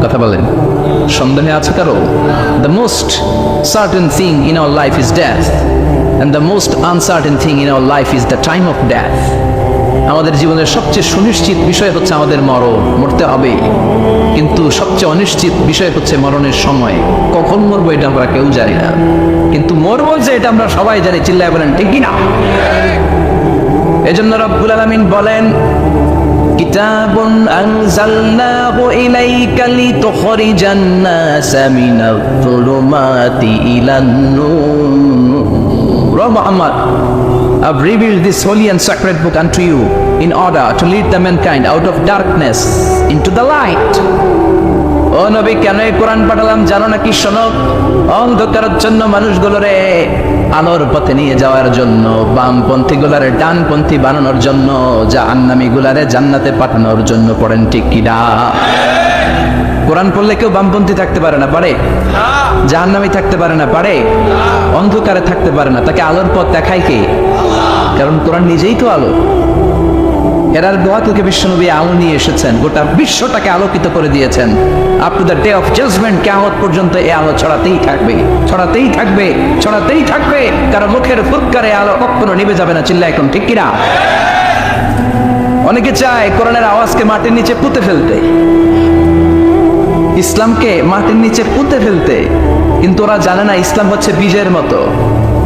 কথা বলেন, সন্দেহে আছে কারো? The most certain thing in our life is death, and the most uncertain thing in our life is the time of death. আমাদের জীবনের সবচেয়ে সুনিশ্চিত বিষয় হচ্ছে আমাদের মরণ, মরতে হবে। কিন্তু সবচেয়ে অনিশ্চিত বিষয় হচ্ছে মরণের সময়। কখন মরবো এটা আমরা কেউ জানি না, কিন্তু মরবো যে এটা আমরা সবাই জানি। চিল্লায় বলেন ঠিক কিনা? এজন্য রব্বুল আলামিন বলেন, কিতাবুন আনজালনাহু ইলাইকা লিতুখরিজান NASA Minaj যুলুমাতি ইলান Noor. Muhammad, I've revealed this holy and sacred book unto you in order to lead the mankind out of darkness into the light. ও নবী, কেন এই কোরআন পাঠালাম জানো নাকি? শোনো, অন্ধকারাচ্ছন্ন মানুষগুলোরে আলোর পথে নিয়ে যাওয়ার জন্য, বামপন্থী গুলারে ডানপন্থী বানানোর জন্য, জাহান্নামী গুলারে জান্নাতে পাঠানোর জন্য। পড়েন ঠিক কিনা? কোরআন পড়লে কেউ বামপন্থী থাকতে পারে না, পারে? জাহান্নামী থাকতে পারে না, পারে? অন্ধকারে থাকতে পারে না। তাকে আলোর পথ দেখায় কে? কারণ কোরআন নিজেই তো আলো। এরার দোয়া থেকে বিশ্বনবী আলো নিয়ে এসেছেন, গোটা বিশ্বটাকে আলোকিত করে দিয়েছেন। Up to the day of judgment, কিয়ামত পর্যন্ত এই আলো ছড়াতেই থাকবে, ছড়াতেই থাকবে, ছড়াতেই থাকবে। কারো মুখের ফুৎকারে আলো কখনো নিভে যাবে না। চিল্লা এখন ঠিক কিনা? অনেকে চায় কোরআনের আওয়াজকে মাটির নিচে পুঁতে ফেলতে, ইসলামকে মাটির নিচে পুঁতে ফেলতে, কিন্তু ওরা জানে না ইসলাম হচ্ছে বীজের মতো,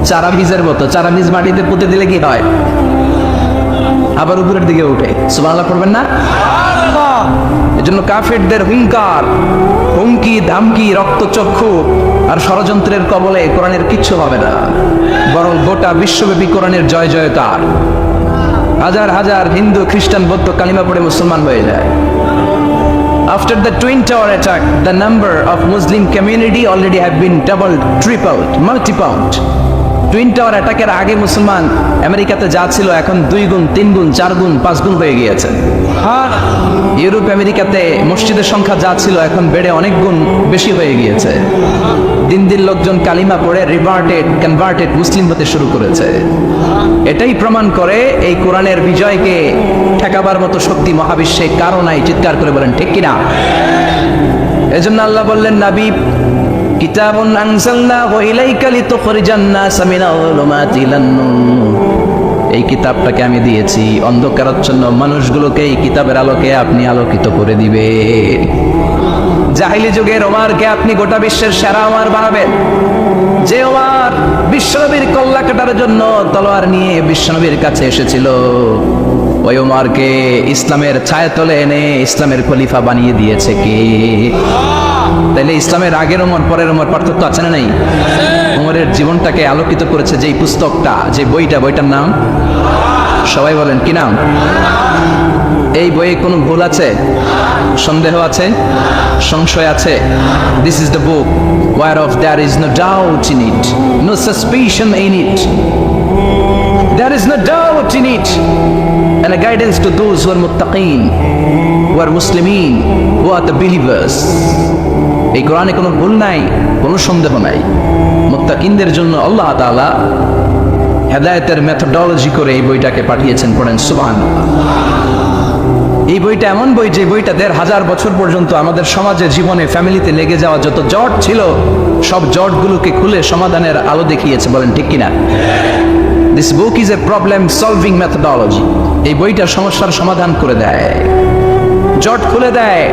চারা বীজের মতো। চারা বীজ মাটিতে পুঁতে দিলে কি হয়? আবার উপরের দিকে উঠে। সুবহানাল্লাহ পড়বেন না? এজন্য কাফেরদের হুঙ্কার, হুমকি, ধামকি, রক্তচক্ষু আর ষড়যন্ত্রের কবলে কোরআনের কিচ্ছু হবে না, বরং গোটা বিশ্বব্যাপী কোরআনের জয় জয়কার। হাজার হাজার হিন্দু, খ্রিস্টান, বৌদ্ধ কালিমা পড়ে মুসলমান হয়ে যায়। After the Twin Tower attack, the number of Muslim community already have been doubled, tripled, multiplied. Twin tower অ্যাটাকের আগে মুসলমান আমেরিকাতে যা ছিল এখন 2 গুণ, 3 গুণ, 4 গুণ, 5 গুণ হয়ে গিয়েছে। ইউরোপ আমেরিকাতে মসজিদের সংখ্যা যা ছিল এখন বেড়ে অনেক গুণ বেশি হয়ে গিয়েছে। দিন দিন লোকজন কালিমা পড়ে কনভার্টেড মুসলিম হতে শুরু করেছে। এটাই প্রমাণ করে এই কোরআনের বিজয়কে ঠেকাবার মতো শক্তি মহাবিশ্বে কারো নাই। চিৎকার করে বলেন ঠিক কিনা? এজন্য আল্লাহ বললেন, নবী, কিতাবুন আনজালনাহু ইলাইকা লিতুখরিজান নাসা মিনাল যুলুমাতি ইলান নূর। এই কিতাবটাকে আমি দিয়েছি অন্ধকারাচ্ছন্ন মানুষগুলোকে এই কিতাবের আলোকে আপনি আলোকিত করে দিবেন। জাহিলি যুগের ওমরকে আপনি গোটা বিশ্বের সেরা ওমর বানাবেন। যে ওমর বিশ্বনবীর কল্লা কাটার জন্য তলোয়ার নিয়ে বিশ্বনবীর কাছে এসেছিল, ওই ওমরকে ইসলামের ছায়াতলে এনে ইসলামের খলিফা বানিয়ে দিয়েছে কে? তাইলে ইসলামের আগের ওমর পরের ওমর পার্থক্য আছে না নাই? ওমরের জীবনটাকে আলোকিত করেছে যেই পুস্তকটা, যে বইটার নাম সবাই বলেন কি নাম? এই বইয়ে কোনো ভুল আছে? সন্দেহ আছে? সংশয় আছে? This is the book whereof there is no doubt in it, no suspicion in it. There is no doubt in it, and a guidance to those who are muttaqin, who are Muslimin, who are the believers. এই কোরআনে কোনো ভুল নাই, কোনো সন্দেহ নাই। মুত্তাকিনদের জন্য আল্লাহ তাআলা হেদায়েতের মেথোডোলজি করে এই বইটাকে পাঠিয়েছেন। পড়েন সুবহানাল্লাহ। এই বইটা এমন বই, যে বইটা 1500 বছর পর্যন্ত আমাদের সমাজে, জীবনে, ফ্যামিলিতে লেগে যাওয়া যত জট ছিল সব জটগুলোকে খুলে সমাধানের আলো দেখিয়েছে। বলেন ঠিক কিনা? This book is a problem solving methodology. এই বইটা সমস্যার সমাধান করে দেয়, জট খুলে দেয়,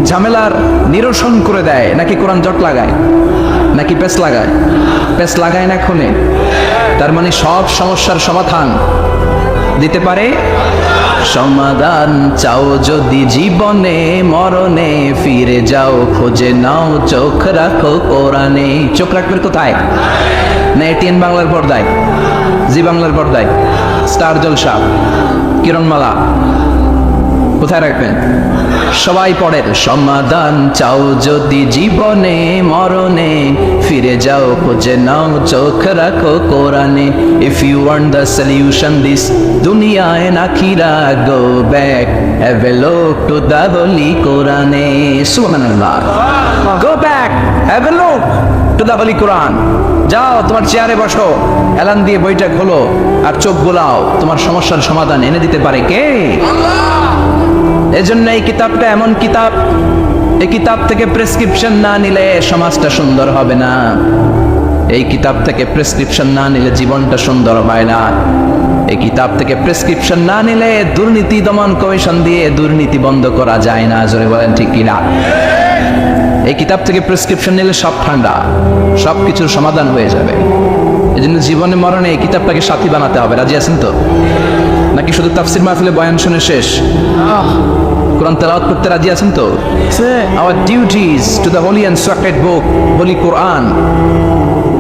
ঝামেলার নিরসন করে দেয়। নাকি কোরআন জট লাগায়? নাকি পেস লাগায়? পেস লাগায় না খুলে। তার মানে সব সমস্যার সমাধান দিতে পারে। সমাধান চাও যদি জীবনে, মরণে ফিরে যাও, খোঁজে নাও, চোখ রাখো কোরআনে। চোখ রাখবেন কোথায়? না এটিএন বাংলার পর্দায়, জি বাংলার পর্দায়, স্টার জলসা, কিরণমালা, কোথায় রাখবেন? সবাই পড়েন, সমাধান চাও যদি জীবনে, মরণে ফিরে যাও, খোঁজে নাও, চোখ রাখো কোরআনে। If you want the solution this দুনিয়া and আখিরা, go back, have a look to the holy কোরআনে। সুবহানাল্লাহ। Go back, have a look to the holy কোরআন। যাও তোমার চেয়ারে বসো, এলান দিয়ে বইটা খোলো আর চোখ বোলাও, তোমার সমস্যার সমাধান এনে দিতে পারে কে? আল্লাহ। এজন্য এই কিতাবটা এমন কিতাব, এই কিতাব থেকে প্রেসক্রিপশন না নিলে সমাজটা সুন্দর হবে না। এই কিতাব থেকে প্রেসক্রিপশন না নিলে জীবনটা সুন্দর হয় না। এই কিতাব থেকে প্রেসক্রিপশন না নিলে দুর্নীতি দমন কমিশন দিয়ে দুর্নীতি বন্ধ করা যায় না। জোরে বলেন ঠিক কিনা? এই কিতাব থেকে প্রেসক্রিপশন নিলে সব ঠান্ডা, সব কিছুর সমাধান হয়ে যাবে। এই জন্য জীবনে মরণে এই কিতাবটাকে সাথী বানাতে হবে। রাজি আছেন তো? নাকি শুধু তাফসির মাহফিলে বয়ান শুনে শেষ? কোরআন তেলাওয়াত করতে রাজি আছেন তো? Our duties to the holy and sacred book, holy Quran.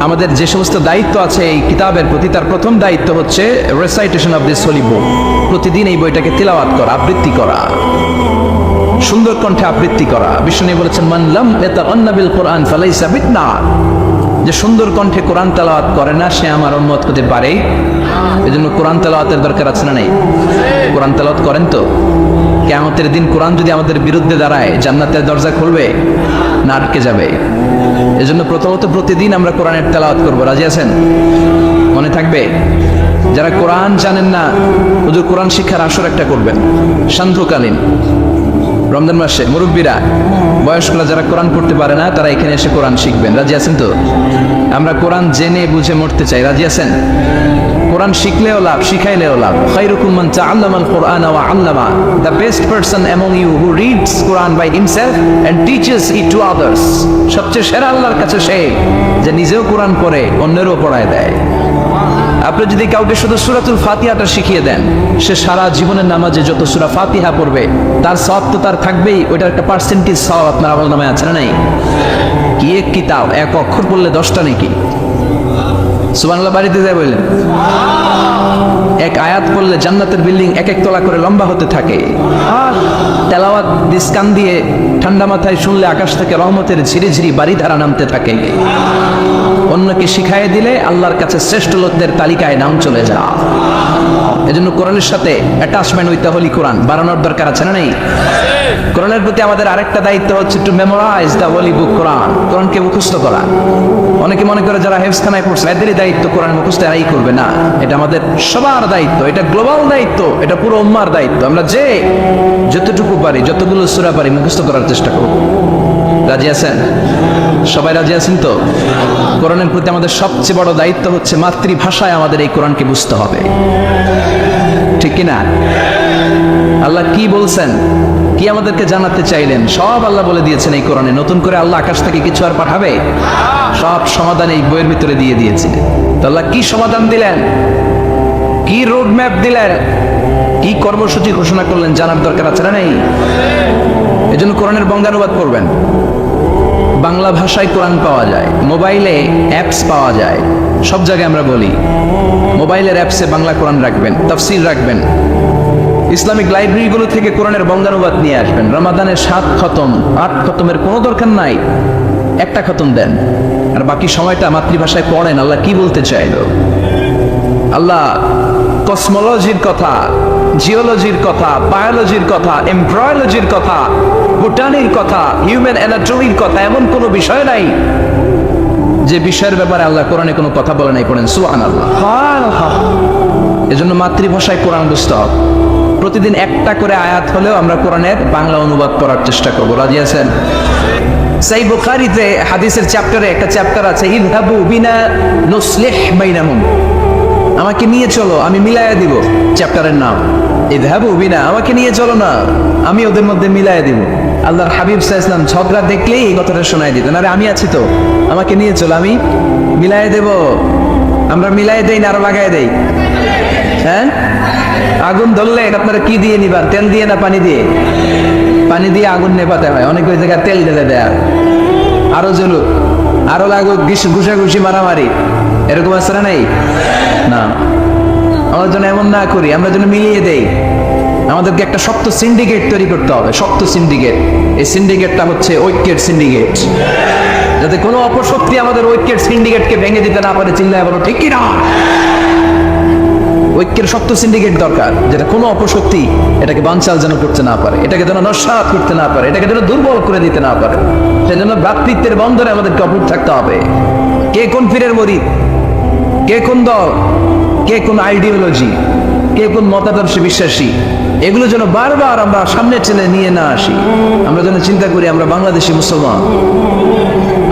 আমাদের যে সমস্ত দায়িত্ব আছে এই কিতাবের প্রতি, তার প্রথম দায়িত্ব হচ্ছে রেসাইটেশন অফ দিস হোলি বুক। প্রতিদিন এই বইটাকে তিলাওয়াত করা, আবৃত্তি করা, সুন্দর কণ্ঠে আবৃত্তি করা। বিষ্ণু বলেছেন, মান লাম ইয়াতাগান্না বিল কোরআন ফালাইসা বিন্না। যে সুন্দর কণ্ঠে কোরআন তেলাওয়াত করে না, সে আমার উম্মত হতে পারে। এজন্য কোরআন তেলাওয়াতের দরকার আছে না নাই? কোরআন তেলাওয়াত করেন তো? কিয়ামতের দিন কোরআন যদি আমাদের বিরুদ্ধে দাঁড়ায়, জান্নাতের দরজা খুলবে না আটকে যাবে? এজন্য প্রথমত প্রতিদিন আমরা কোরআনের তেলাওয়াত করব। রাজি আছেন? মনে থাকবে? যারা কোরআন জানেন না, হুজুর কোরআন শিক্ষার আসর একটা করবেন সান্ধ্যকালীন রমজান মাসে। মুরব্বীরা, বয়স্করা যারা কোরআন পড়তে পারে না, তারা এখানে এসে কোরআন শিখবেন। রাজি আছেন তো? আমরা কোরআন জেনে বুঝে মরতে চাই। রাজি আছেন? কোরআন শিখলেও লাভ, শিখাইলেও লাভ। খায়রুকুম মান তাআল্লামাল কুরআনা ওয়া আল্লামা। The best person among you who reads Quran by himself and teaches it to others. সবচেয়ে সেরা আল্লাহর কাছে সে যে নিজেও কোরআন পড়ে অন্যেরও পড়ায় দেয়। আপনি যদি কাউকে শুধু সূরাতুল ফাতিহাটা শিখিয়ে দেন, সে সারা জীবনের নামাজে যত সূরা ফাতিহা পড়বে তার সওয়াব তো তার থাকবেই। ওইটার একটা পার্সেন্টেজ সওয়াব আপনার আমলনামায় আছে না নাই? কি এক কিতাব, এক অক্ষর পড়লে 10টা নাকি? সুবহানাল্লাহ বাড়িতে যায় বললেন। এক আয়াত পড়লে জান্নাতের বিল্ডিং এক এক তলা করে লম্বা হতে থাকে। আর তেলাওয়াত কান দিয়ে ঠান্ডা মাথায় শুনলে আকাশ থেকে রহমতের ঝিরি ঝিরি বাড়িধারা নামতে থাকে। অন্যকে শিখাইয়ে দিলে আল্লাহর কাছে শ্রেষ্ঠ লোকদের তালিকায় নাম চলে যায়। এজন্য কোরআনের সাথে অ্যাটাচমেন্ট হইতে হলি কোরআন বাড়ানোর দরকার আছে না নেই? কোরআনের প্রতি আমাদের আরেকটা দায়িত্ব হচ্ছে টু মেমোরাইজ দ্য হোলি বুক কোরআন, কোরআনকে মুখস্থ করা। অনেকে মনে করে যারা হেফজখানায় পড়ছে এদেরই দায়িত্ব কোরআন মুখস্থ, এরাই করবে না। এটা আমাদের সবার দায়িত্ব, এটা গ্লোবাল দায়িত্ব, এটা পুরো উম্মার দায়িত্ব। আমরা যে যতটুকু পারি, যতগুলো সূরা পারি মুখস্থ করার চেষ্টা করব। রাজি আছেন? সবাই রাজি আছেন তো? কোরআনের প্রতি আমাদের সবচেয়ে বড় দায়িত্ব হচ্ছে মাতৃভাষায় আমাদের এই কোরআনকে বুঝতে হবে, ঠিক কিনা? আল্লাহ কি বলছেন, কি আমাদেরকে জানাতে চাইলেন, সব আল্লাহ বলে দিয়েছেন এই কোরআনে। নতুন করে আল্লাহ আকাশ থেকে কিছু আর পাঠাবে? সব সমাধান এই বইয়ের ভিতরে দিয়ে দিয়েছিলেন। তো আল্লাহ কি সমাধান দিলেন, কি রোড ম্যাপ দিলেন, কি কর্মসূচি ঘোষণা করলেন, জানার দরকার আছে না নেই? এজন্য কোরআনের বঙ্গানুবাদ করবেন। বাংলা ভাষায় কোরআন পাওয়া যায়, মোবাইলে অ্যাপস পাওয়া যায়, সব জায়গায় আমরা বলি মোবাইলের অ্যাপসে বাংলা কোরআন রাখবেন, তাফসীর রাখবেন। ইসলামিক লাইব্রেরিগুলো থেকে কোরআনের বঙ্গানুবাদ নিয়ে আসবেন। রমাদানের 7 খতম 8 খতমের কোনো দরকার নাই, একটা খতম দেন আর বাকি সময়টা মাতৃভাষায় পড়েন। আল্লাহ কি বলতে চাইল? আল্লাহ কসমোলজির কথা, জিওলজির কথা, বায়োলজির কথা, এমব্রয়োলজির কথা, বোটানির কথা, হিউম্যান অ্যানাটমির কথা, এমন কোনো বিষয় নাই যে বিষয়ের ব্যাপারে আল্লাহ কোরআনে কোনো কথা বলে নাই। পড়েন সুবহানাল্লাহ। এজন্য মাতৃভাষায় কোরআন বুঝতে হবে। প্রতিদিন একটা করে আয়াত হলেও আমরা কোরআনের বাংলা অনুবাদ করার চেষ্টা করব। রাজি আছেন? সহিহ বুখারীতে হাদিসের চ্যাপ্টারে একটা চ্যাপ্টার আছে, ইযহাবু বিনা নুসলিহ বাইনাহুম। আমাকে নিয়ে চলো, আমি মিলাইয়া দিব। চ্যাপ্টারের নাম ইযহাবু বিনা, আমাকে নিয়ে চলো না, আমি ওদের মধ্যে মিলাইয়া দিব। আল্লাহর হাবিব সাল্লাল্লাহু আলাইহি ওয়াসাল্লাম ঝগড়া দেখলেই এই কথাটা শোনায় দিতেন, আরে আমি আছি তো, আমাকে নিয়ে চলো, আমি মিলাইয়া দেব। আমরা মিলাইয়া দেই না আরো লাগাই দেই? হ্যাঁ, আগুন ধরলে আপনারা কি দিয়ে নিবান? তেল দিয়ে না পানি দিয়ে? পানি দিয়ে আগুন নেভাতে হয়। অনেক ওই জায়গায় তেল ঢেলে দেয়, আরো জ্বলুক, আরো লাগুক, ঘুষাঘুষি মারামারি, এরকম আছে না নাই? না, আমরা যেন এমন না করি, আমরা যেন মিলিয়ে দেই। আমাদেরকে একটা শক্ত সিন্ডিকেট তৈরি করতে হবে, শক্ত সিন্ডিকেট। এই সিন্ডিকেটটা হচ্ছে ঐক্যের সিন্ডিকেট, যাতে কোনো অপশক্তি আমাদের ঐক্যের সিন্ডিকেটকে ভেঙে দিতে না পারে। চিল্লায় বলো ঠিক কি না? ঐক্যের শক্ত সিন্ডিকেট দরকার, যেটা কোনো অপশক্তি এটাকে বানচাল যেন করতে না পারে, এটাকে যেন নস্যাৎ করতে না পারে, এটাকে যেন দুর্বল করে দিতে না পারে। সেজন্য ভ্রাতৃত্বের বন্ধনে আমাদেরকে অটুট থাকতে হবে। কে কোন পীরের মুরিদ, কে কোন দল, কে কোন আইডিওলজি, কে কোন মতাদর্শে বিশ্বাসী, এগুলো যেন বারবার আমরা সামনে টেনে নিয়ে না আসি। আমরা যেন চিন্তা করি আমরা বাংলাদেশি মুসলমান।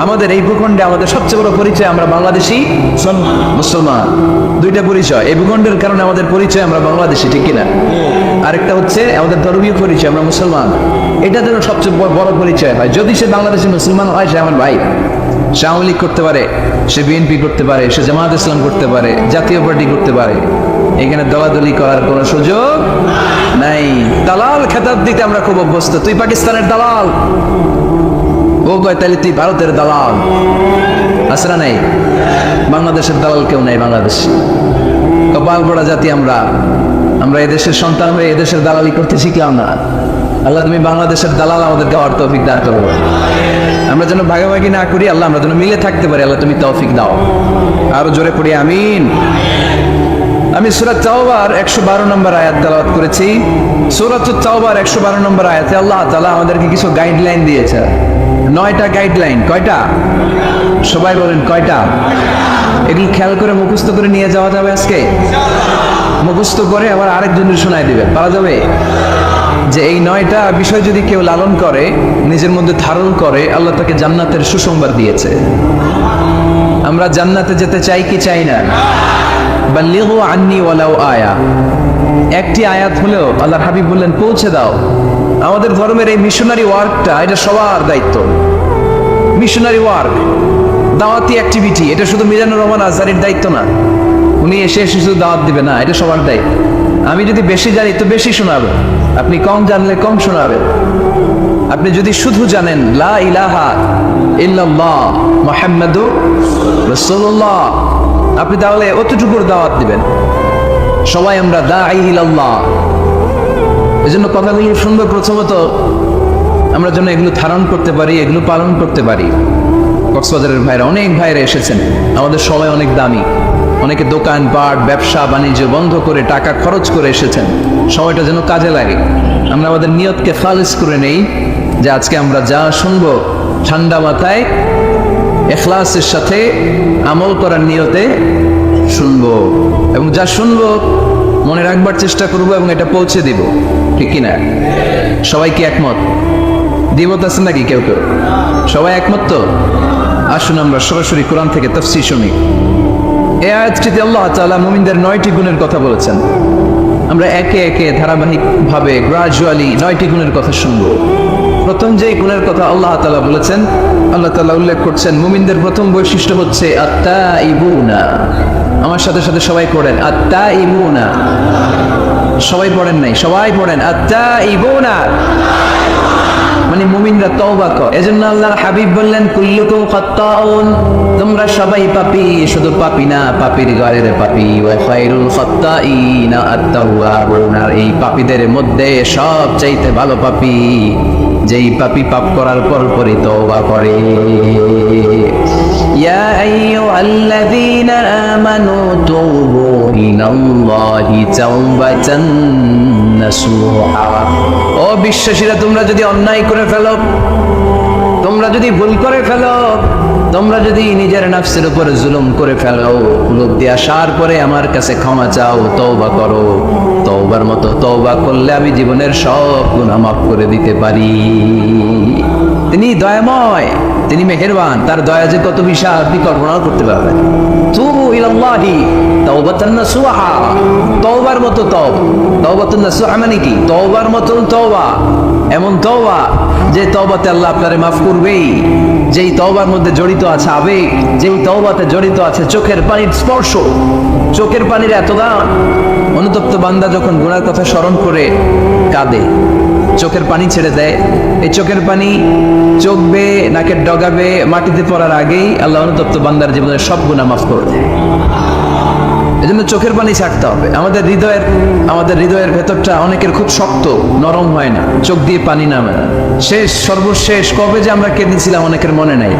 আমাদের এই ভূখণ্ডে আমাদের সবচেয়ে বড় পরিচয় আমরা বাংলাদেশি মুসলমান। দুইটা পরিচয়, এই ভূখণ্ডের কারণে আমাদের পরিচয় আমরা বাংলাদেশি, ঠিক কিনা? আরেকটা হচ্ছে আমাদের ধর্মীয় পরিচয়, আমরা মুসলমান। এটা যেন সবচেয়ে বড় পরিচয় হয়। যদি সে বাংলাদেশি মুসলমান হয়, সে আমার ভাই, সে আওয়ামী লীগ করতে পারে, সে বিএনপি করতে পারে, সে জামায়াত ইসলাম করতে পারে, জাতীয় পার্টি করতে পারে, এখানে দলাদলি করার কোনো সুযোগ নাই। দালাল খেতাব দিতে আমরা খুব অভ্যস্ত। তুই পাকিস্তানের দালাল, ও কয় তাহলে তুই ভারতের দালাল। আসরা নাই? বাংলাদেশের দালাল কেউ নাই। বাংলাদেশ কপাল পড়া জাতি আমরা। আমরা এদেশের সন্তান হয়ে এদেশের দালালি করতে শিখলাম না। আল্লাহ তুমি বাংলাদেশের দালাল আমাদেরকে হওয়ার তৌফিক দান করো। আমরা যেন ভাগাভাগি না করি, আল্লাহ আমরা যেন মিলে থাকতে পারি, আল্লাহ তুমি তৌফিক দাও। আরো জোরে পড়ি আমিন। আমি সূরা তাওবার 112 নম্বর আয়াত তেলাওয়াত করেছি। সূরা তাওবার 112 নম্বর আয়াতে আল্লাহ তাআলা আমাদেরকে কিছু গাইডলাইন দিয়েছে। 9টা গাইডলাইন। কয়টা? সবাই বলেন কয়টা? এগুলো খেয়াল করে মুখস্থ করে নিয়ে যাওয়া যাবে আজকে? মুখস্থ করে আবার আরেকজনের শোনায় দিবেন, পারা যাবে? যে এই 9টা বিষয় যদি কেউ লালন করে, নিজের মধ্যে ধারণ করে, আল্লাহ তাকে জান্নাতের সুসংবাদ দিয়েছে। আমরা জান্নাতে যেতে চাই কি চাই না? বাল্লিগু আন্নি ওয়ালাউ আয়া, একটি আয়াত হলেও আল্লাহর হাবিব বললেন পৌঁছে দাও। আমাদের ধর্মের এই মিশনারি ওয়ার্কটা, এটা সবার দায়িত্ব। মিশনারি ওয়ার্ক, দাওয়াতি অ্যাক্টিভিটি, এটা শুধু মিজানুর রহমান আজহারীর দায়িত্ব না। উনি এসে এসে শুধু দাওয়াত দিবে না, এটা সবার দায়িত্ব। আমি যদি বেশি জানি তো বেশি শোনাবে, আপনি কম জানলে কম শোনাবেন। আপনি যদি শুধু জানেন লা ইলাহা ইল্লাল্লাহ মুহাম্মাদুর রাসূলুল্লাহ, আপনি তাহলে অতটুকুর দাওয়াত দিবেন। সবাই আমরা দাঈ ইলাল্লাহ। এজন্য কথাগুলো সুন্দর, প্রথমত আমরা যেন এগুলো ধারণ করতে পারি, এগুলো পালন করতে পারি। কক্সবাজারের ভাইরা, অনেক ভাইরা এসেছেন, আমাদের সবাই অনেক দামি, অনেকে দোকান পাট ব্যবসা বাণিজ্য বন্ধ করে টাকা খরচ করে এসেছেন। সময়টা যেন কাজে লাগে। আমরা আমাদের নিয়তকে খালিস করে নেই, যে আজকে আমরা যা শুনবো ঠান্ডা মাথায় ইখলাসের সাথে আমল করার নিয়তে শুনবো, এবং যা শুনবো মনে রাখবার চেষ্টা করব এবং এটা পৌঁছে দিব, ঠিক কিনা? সবাই কি একমত? দ্বিমত আছে নাকি কেউ কেউ? সবাই একমত তো? আসুন আমরা সরাসরি কোরআন থেকে তাফসীর শুনি। এই আয়াতটিতে আল্লাহ তাআলা মুমিনদের 9টি গুণের কথা বলেছেন। আমরা একে একে ধারাবাহিকভাবে গ্রাজুয়ালি 9টি গুণের কথা শুনবো। প্রথম যেই গুণের কথা আল্লাহ তাআলা বলেছেন, আল্লাহ তাআলা উল্লেখ করছেন মুমিনদের প্রথম বৈশিষ্ট্য হচ্ছে আত্তাইবুনা। আমার সাথে সাথে সবাই পড়েন আত্তাইবুনা। সবাই পড়েন নাই, সবাই পড়েন আত্তাইবুনা, মানে মুমিনরা তওবা করে। এজন্য আল্লাহর হাবিব বললেন কুল্লুকুম খাত্তাউন, তোমরা সবাই পাপী, শুধু পাপী না, পাপীর ঘরের পাপী। ওয়া খায়রুল খাত্তাইনা আত-তাওয়াবুন, আর এই পাপীদের মধ্যে সবচাইতে ভালো পাপী যেই পাপী পাপ করার পরপরই তওবা করে। ইয়া আইয়ুহাল্লাযীনা আমানু তুবু ইলাল্লাহি তাওবাতান নাসুহা। ও বিশ্বাসীরা, তোমরা যদি অন্যায় করে ফেলো, তোমরা যদি ভুল করে ফেলো, তোমরা যদি নিজের নফসের উপর জুলুম করে ফেলো, উপলব্ধি আসার পরে আমার কাছে ক্ষমা চাও, তওবা করো। তওবার মতো তওবা করলে আমি জীবনের সব গুনাহ মাফ করে দিতে পারি। তিনি দয়াময়, তিনি মেহেরবান, তার দয়া যে কত বিশাল আপনি কল্পনাও করতে পারবেন। তুবু ইলাল্লাহি তাওবাতান নাসুহা, তওবার মতো তওবা। তাওবাতুন নাসুহা মানে কি? তওবার মতো তওবা, এমন তওবা যে তওবাতে আল্লাহ আপনারে মাফ করবেই, যেই তওবার মধ্যে জড়িত আছে আবেগ, যেই তওবাতে জড়িত আছে চোখের পানির স্পর্শ, চোখের পানির এত দাম। অনুতপ্ত বান্দা যখন গুনার কথা স্মরণ করে কাঁদে, চোখের পানি ছেড়ে দেয়, এই চোখের পানি চোখ বেয়ে নাকের ডগাবে মাটিতে পড়ার আগেই আল্লাহ অনুতপ্ত বান্দার জীবনের সব গুনাহ মাফ করে দেয়। এজন্য চোখের পানি ছাড়তে হবে। আমাদের হৃদয়ের ভেতরটা অনেকের খুব শক্ত, নরম হয় না, চোখ দিয়ে পানি নামে না। সর্বশেষ কবে যে আমরা কেঁদেছিলাম অনেকের মনে নাই,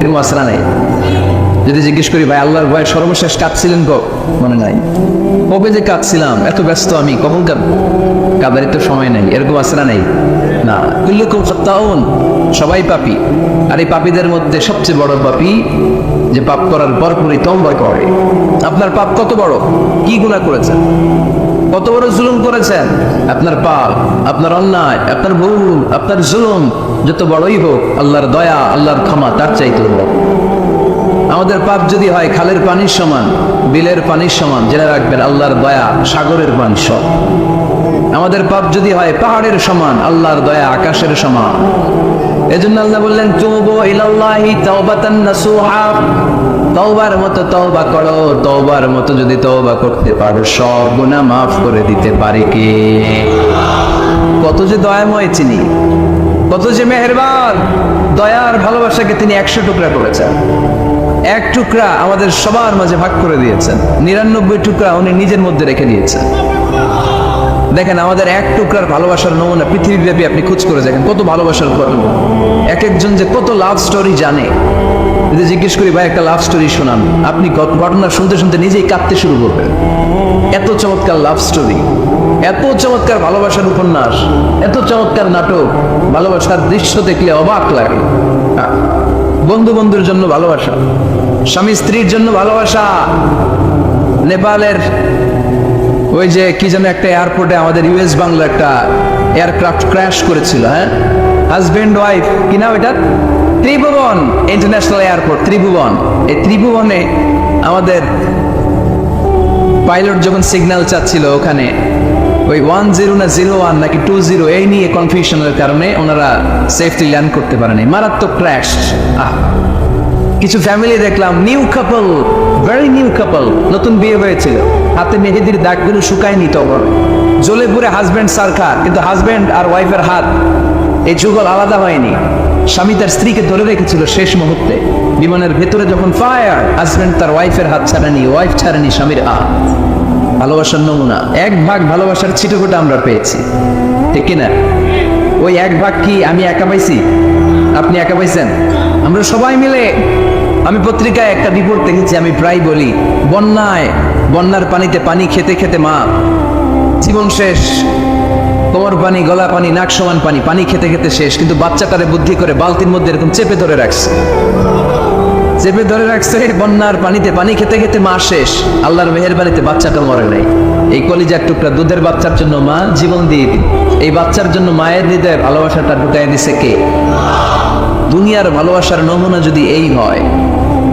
এরকম আসরা নাই। যদি জিজ্ঞেস করি ভাই আল্লাহর ভয়ে সর্বশেষ কাঁদছিলেন মনে নাই। কবে যে কাঁদছিলাম, এত ব্যস্ত আমি, কখন কাঁদবো, কাঁদার তো সময় নাই, এরকম আসরা নাই না। কুল্লুকুম খাত্তাউন, সবাই পাপী। আর এই পাপীদের মধ্যে সবচেয়ে বড় পাপী যে পাপ করার পরপরই তওবা করে। আপনার পাপ কত বড়? কি গুনাহ করেছেন? কত বড় জুলুম করেছেন? আপনার পাপ, আপনার অন্যায়, আপনার ভুল, আপনার জুলুম যত বড়ই হোক, আল্লাহর দয়া, আল্লাহর ক্ষমা তার চাইতে বড়। আমাদের পাপ যদি হয় খালের পানির সমান, বিলের পানির সমান, জেনে রাখবেন আল্লাহর দয়া সাগরের পানি সব। আমাদের পাপ যদি হয় পাহাড়ের সমান, আল্লাহর দয়া আকাশের সমান। এজন্য আল্লাহ বললেন তুবু ইলাল্লাহি তাওবাতান নাসুহা, তওবার মতো তওবা করো। তওবার মতো যদি তওবা করতে পারো, সব গুনাহ মাফ করে দিতে পারে কে? কত যে দয়াময় তিনি, কত যে মেহেরবান। দয়ার ভালোবাসাকে তিনি 100 টুকরা করেছেন। 1 টুকরা আমাদের সবার মাঝে ভাগ করে দিয়েছেন, 99 টুকরা উনি নিজের মধ্যে রেখে দিয়েছেন। দেখেন আমাদের 1 টুকরার ভালোবাসার নমুনা পৃথিবীব্যাপী আপনি খোঁজ করে দেখেন, কত ভালোবাসার ঘটনা। এক একজন যে কত লাভ স্টোরি জানে। যদি জিজ্ঞেস করি ভাই একটা লাভ স্টোরি শোনান, আপনি ঘটনা শুনতে শুনতে নিজেই কাঁদতে শুরু করবেন। এত চমৎকার লাভ স্টোরি, এত চমৎকার ভালোবাসার উপন্যাস, এত চমৎকার নাটক। ভালোবাসার দৃশ্য দেখলে অবাক লাগে। বন্ধু বন্ধুর জন্য ভালোবাসা, স্বামী স্ত্রীর জন্য ভালোবাসা। নেপালের ওই যে কি যেন একটা এয়ারপোর্টে আমাদের ইউএস বাংলা একটা এয়ারক্রাফট ক্র্যাশ করেছিল, হ্যাঁ, হাজবেন্ড ওয়াইফ, কি নাম এটা, ত্রিভুবন ইন্টারন্যাশনাল এয়ারপোর্ট, ত্রিভুবন। এই ত্রিভুবনে আমাদের পাইলট যখন সিগন্যাল চাচ্ছিল ওখানে ওই 10 না 01 নাকি 20 এই নিয়ে কনফিউশনের কারণে ওনারা সেফলি ল্যান্ড করতে পারেনি, মারাত্মক ক্র্যাশ। কিছু ফ্যামিলি দেখলাম, নিউ কাপল, ভেরি নিউ কাপল, নতুন বিয়ে হয়েছিল, হাতে মেহেদির দাগগুলো শুকায়নি তখন, জ্বলে পুরে হাজব্যান্ড সারখার, কিন্তু হাজব্যান্ড আর ওয়াইফের হাত এই যুগল আলাদা হয়নি। স্বামী তার স্ত্রীকে ধরে রেখেছিল শেষ মুহূর্তে, বিমানের ভেতরে যখন ফায়ার, হাজব্যান্ড তার ওয়াইফের হাত ছাড়েনি, ওয়াইফ ছাড়েনি স্বামীর হাত। ভালোবাসার নমুনা, 1 ভাগ ভালোবাসার ছিটফোঁটা আমরা পেয়েছি, ঠিক কিনা? ওই 1 ভাগ কি আমি একা পাইছি, আপনি একা পাইছেন? আমরা সবাই মিলে। আমি পত্রিকায় একটা রিপোর্ট দেখেছি, আমি প্রায় বলি, বন্যার পানিতে পানি খেতে খেতে মা জীবন শেষ, কোমর পানি, গলা পানি, নাক সমান পানি, পানি খেতে খেতে শেষ, কিন্তু বাচ্চাটারে বুদ্ধি করে বালতির মধ্যে এরকম চেপে ধরে রাখছে, বন্যার পানিতে পানি খেতে খেতে মা শেষ, আল্লাহর মেহেরবানিতে বাচ্চাটা মরে নাই। এই কলিজার টুকরা দুধের বাচ্চার জন্য মা জীবন দিয়ে দিন, এই বাচ্চার জন্য মায়ের হৃদয়ে ভালোবাসাটা ঢুকাই দিছে কে? দুনিয়ার ভালোবাসার নমুনা যদি এই হয়,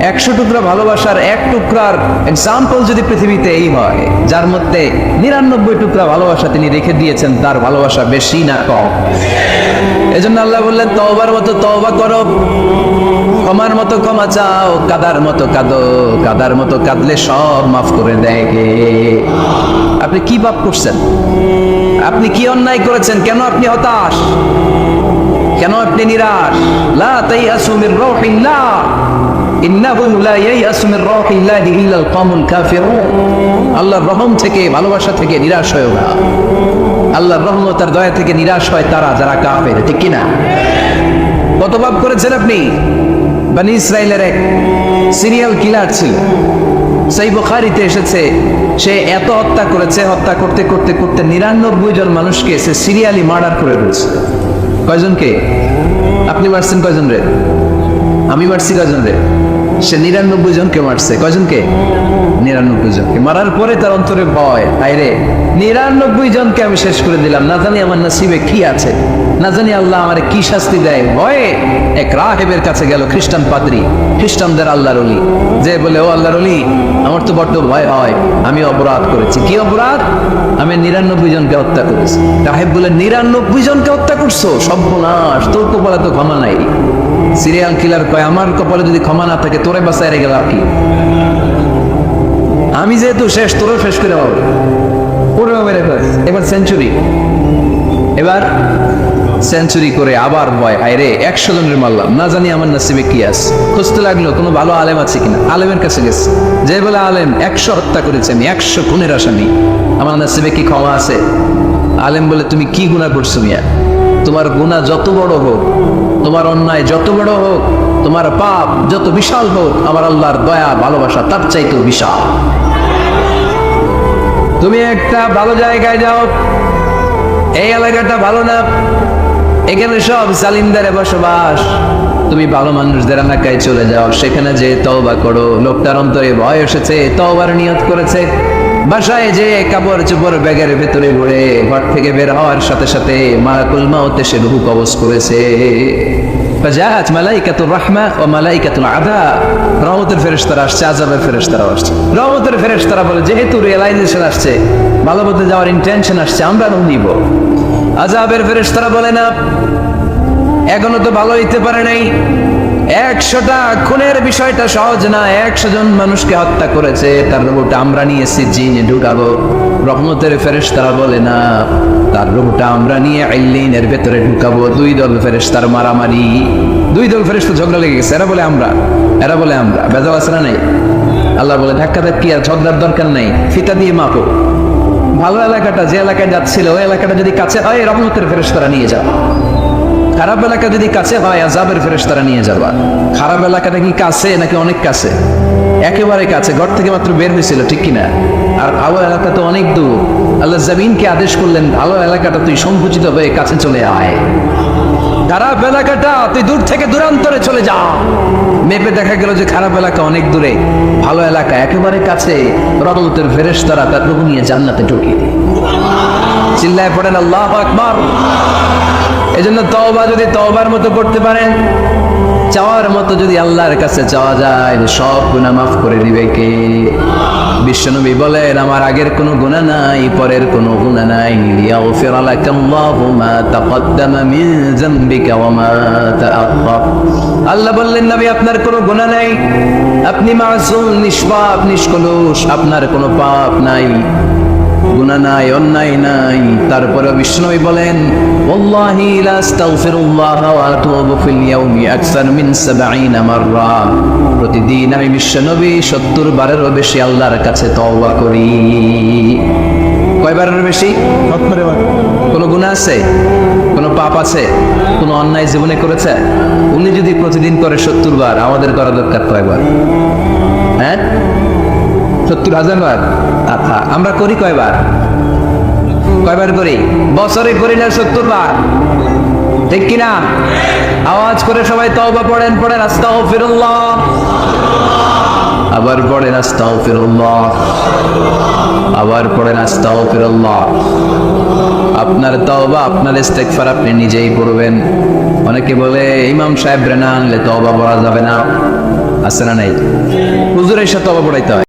100 টুকরা ভালোবাসার 1 টুকরার এক্সাম্পল যদি পৃথিবীতে এই হয়, যার মধ্যে 99 টুকরা ভালোবাসা তিনি রেখে দিয়েছেন, তার ভালোবাসা বেশি না কম? এজন্য আল্লাহ বললেন, তওবার মতো তওবা করো, ক্ষমার মতো ক্ষমা চাও, কাদার মতো কাঁদো, কাদার মতো কাঁদলে সব মাফ করে দেয় কে? আপনি কি পাপ করছেন? আপনি কি অন্যায় করেছেন? কেন আপনি হতাশ? কেন আপনি নিরাশ? লা তাইয়াসু মির রাউহিল্লাহ, ইন্নাহু লা ইয়ায়াসু মির রাউহিল্লাহি ইল্লাল কওমুল কাফিরুন। আল্লাহর রহম থেকে, ভালোবাসা থেকে নিরাশ হয় না, আল্লাহর রহমত আর দয়া থেকে নিরাশ হয় তারা যারা কাফের, ঠিক কি না? কত পাপ করেছেন আপনি? বনি ইসরাইলের এক সিরিয়াল কিলার ছিল, সহিহ বুখারীতে এসেছে, সে এত হত্যা করেছে, হত্যা করতে করতে করতে 99 জন মানুষকে সে সিরিয়ালি মার্ডার করে ফেলছে। কয়জনকে? আপনি মারছেন কয়জন রে? আমি মারছি কয়জন রে? সে 99 জনকে মারছে। কয়জনকে? 99 জনকে। মারার পরে তার অন্তরে ভয়, আইরে 99 জনকে আমি শেষ করে দিলাম, না জানি আমার নসিবে কি আছে, না জানি আল্লাহ আমারে কি শাস্তি দেয়। ভয়ে এক রাহেবের কাছে গেল, খ্রিস্টান পাদ্রী, খ্রিস্টানদের আল্লাহর ওলি, যে বলে, ও আল্লাহর ওলি, আমার তো বড্ড ভয় হয়, আমি অপরাধ করেছি। কি অপরাধ? আমি 99 জনকে হত্যা করেছি। রাহেব বলে, 99 জনকে হত্যা করছো? সর্বনাশ, তোর কপালে তো ক্ষমা নাই। সিরিয়াল কিলার কয়, আমার কপালে যদি ক্ষমা না থাকে তোরে বাঁচায় রেখে গেলাম কি? আমি যেহেতু শেষ, তোরও শেষ করে পাবো, ওরেও মেরে ফেল। এবার সেঞ্চুরি করে আবার ভয়, আরে 100 জনের মারলাম, না জানি আমার নসিবে কি আছে। খুঁজতে লাগলো কোনো ভালো আলেম আছে কিনা, আলেমের কাছে গেছে, যে বলে, আলেম 100 হত্যা করেছে আমি, 100 খুনের আসামি, আমার নসিবে কি ক্ষমা আছে? আলেম বলে, তুমি কি গুনাহ করছো মিয়া? তোমার গুনাহ যত বড় হোক, তোমার অন্যায় যত বড় হোক, তোমার পাপ যত বিশাল হোক, আমার আল্লাহর দয়া ভালোবাসা তার চাইতেও বিশাল। তুমি একটা ভালো জায়গায় যাও, এই এলাকাটা ভালো না, এখানে সব জালিমদারে বসবাস, তুমি ভালো মানুষদের এলাকায় চলে যাও, সেখানে যে তওবা করো। লোকটার অন্তরে ভয় এসেছে, তওবার নিয়ত করেছে, বাসায় যে কাপড় চোপড় ব্যাগের ভেতরে ভরে ঘর থেকে বের হওয়ার সাথে সাথে মালাকুল মাউত এসে রূহ কবজ করেছে। ফাজাআত মালাইকাতুর রাহমা ওয়া মালাইকাতুল আযাব, রহমতের ফেরেশতারা আসছে, আযাবের ফেরেশতারাও আসছে। রহমতের ফেরেশতারা বলে, যেহেতু রিয়েলাইজেশন আসছে, ভালো পথে যাওয়ার ইন্টেনশন আসছে, আমরা রূহ নিব। আযাবের ফেরেশতারা বলে, না, এখনো তো ভালো হইতে পারে নাই, 100টা খুনের বিষয়টা সহজ না, 100 জন মানুষকে হত্যা করেছে, তার রূহটা আমরা নিয়েছি, জিনে ঢুকাবো। রহমতের ফেরেশতারা বলে, না, তার রূহটা আমরা নিয়ে আইলিনের ভেতরে ঢুকাবো। 2 দল ফেরেশতার মারামারি, 2 দল ফেরেশতা ঝগড়া লেগে গেছে, এরা বলে আমরা, এরা বলে আমরা, বেজাল আসরা নাই। আল্লাহ বলে, ধাক্কাধাক্কি আর ঝগড়ার দরকার নাই, ফিতা দিয়ে মাপো। ভালো এলাকাটা, যে এলাকায় যাচ্ছিল, ওই এলাকাটা যদি কাছে হয়, রহমতের ফেরেশতারা নিয়ে যাও। খারাপ এলাকা যদি কাছে হয়, আযাবের ফেরেশতারা নিয়ে যাবা। খারাপ এলাকাটা কি কাছে নাকি অনেক কাছে? একেবারে কাছে, ঘর থেকে মাত্র বের হয়েছিল, ঠিক কিনা? আর ভালো এলাকা তো অনেক দূর। আল্লাহ জমিনকে আদেশ করলেন, ভালো এলাকাটা তুই সংকুচিত হয়ে কাছে চলে আয়, খারাপ এলাকাটা তুই দূর থেকে দূরান্তরে চলে যা। মেপে দেখা গেল যে খারাপ এলাকা অনেক দূরে, ভালো এলাকা একেবারে কাছে, রহমতের ফেরেশতারা তার রূহ নিয়ে জান্নাতে ঢুকিয়ে দেয়। চিল্লায় পড়েন আল্লাহু আকবার। এজন্য তওবা যদি তওবার মতো করতে পারেন, চাওয়ার মতো যদি আল্লাহর কাছে চাওয়া যায়, সব গুনাহ মাফ করে দিবে কে? বিশ্বনবী বলেন, আমার আগের কোনো গুনাহ নাই, পরের কোনো গুনাহ নাই। লিয়াগফির লাকাল্লাহু মা তাকদ্দামা মিন যামবিকা ওয়া মা তাআখার। আল্লাহ বললেন, নবী আপনার কোনো গুনাহ নাই, আপনি মাসুম, নিষ্পাপ, নিষ্কলুষ, আপনার কোনো পাপ নাই, গুনাহ নাই, অন্যায় নাই। তারপরে বিষ্ণুনবী বলেন, ওয়াল্লাহি লা আস্তাগফিরুল্লাহ ওয়া আতুবু ফিল ইয়াউমি আকসার মিন ৭০ মাররা। প্রতিদিন আমি বিশ্বনবী ৭০ বারেরও বেশি আল্লাহর কাছে তওবা করি। কয়বারের বেশি? কোনো গুনাহ আছে? কোনো পাপ আছে? কোনো অন্যায় জীবনে করেছে? উনি যদি প্রতিদিন করে ৭০ বার, আমাদের করা দরকার কয়বার? হ্যাঁ, ৭০,০০০ বার। আচ্ছা, আমরা করি কয়বার? কয়বার করি? বছরে করি না ৭০ বার, ঠিক কিনা? আওয়াজ করে সবাই তওবা পড়েন, পড়েন আস্তাগফিরুল্লাহ, আবার পড়েন আস্তাগফিরুল্লাহ, আবার পড়েন আস্তাগফিরুল্লাহ। আপনার তওবা, আপনার ইস্তেগফার আপনি নিজেই পড়বেন। অনেকে বলে ইমাম সাহেব রে না আনলে তওবা পড়া যাবে না, আছে না নাই? হুজুরের সাথে তওবা পড়াইতে হয়।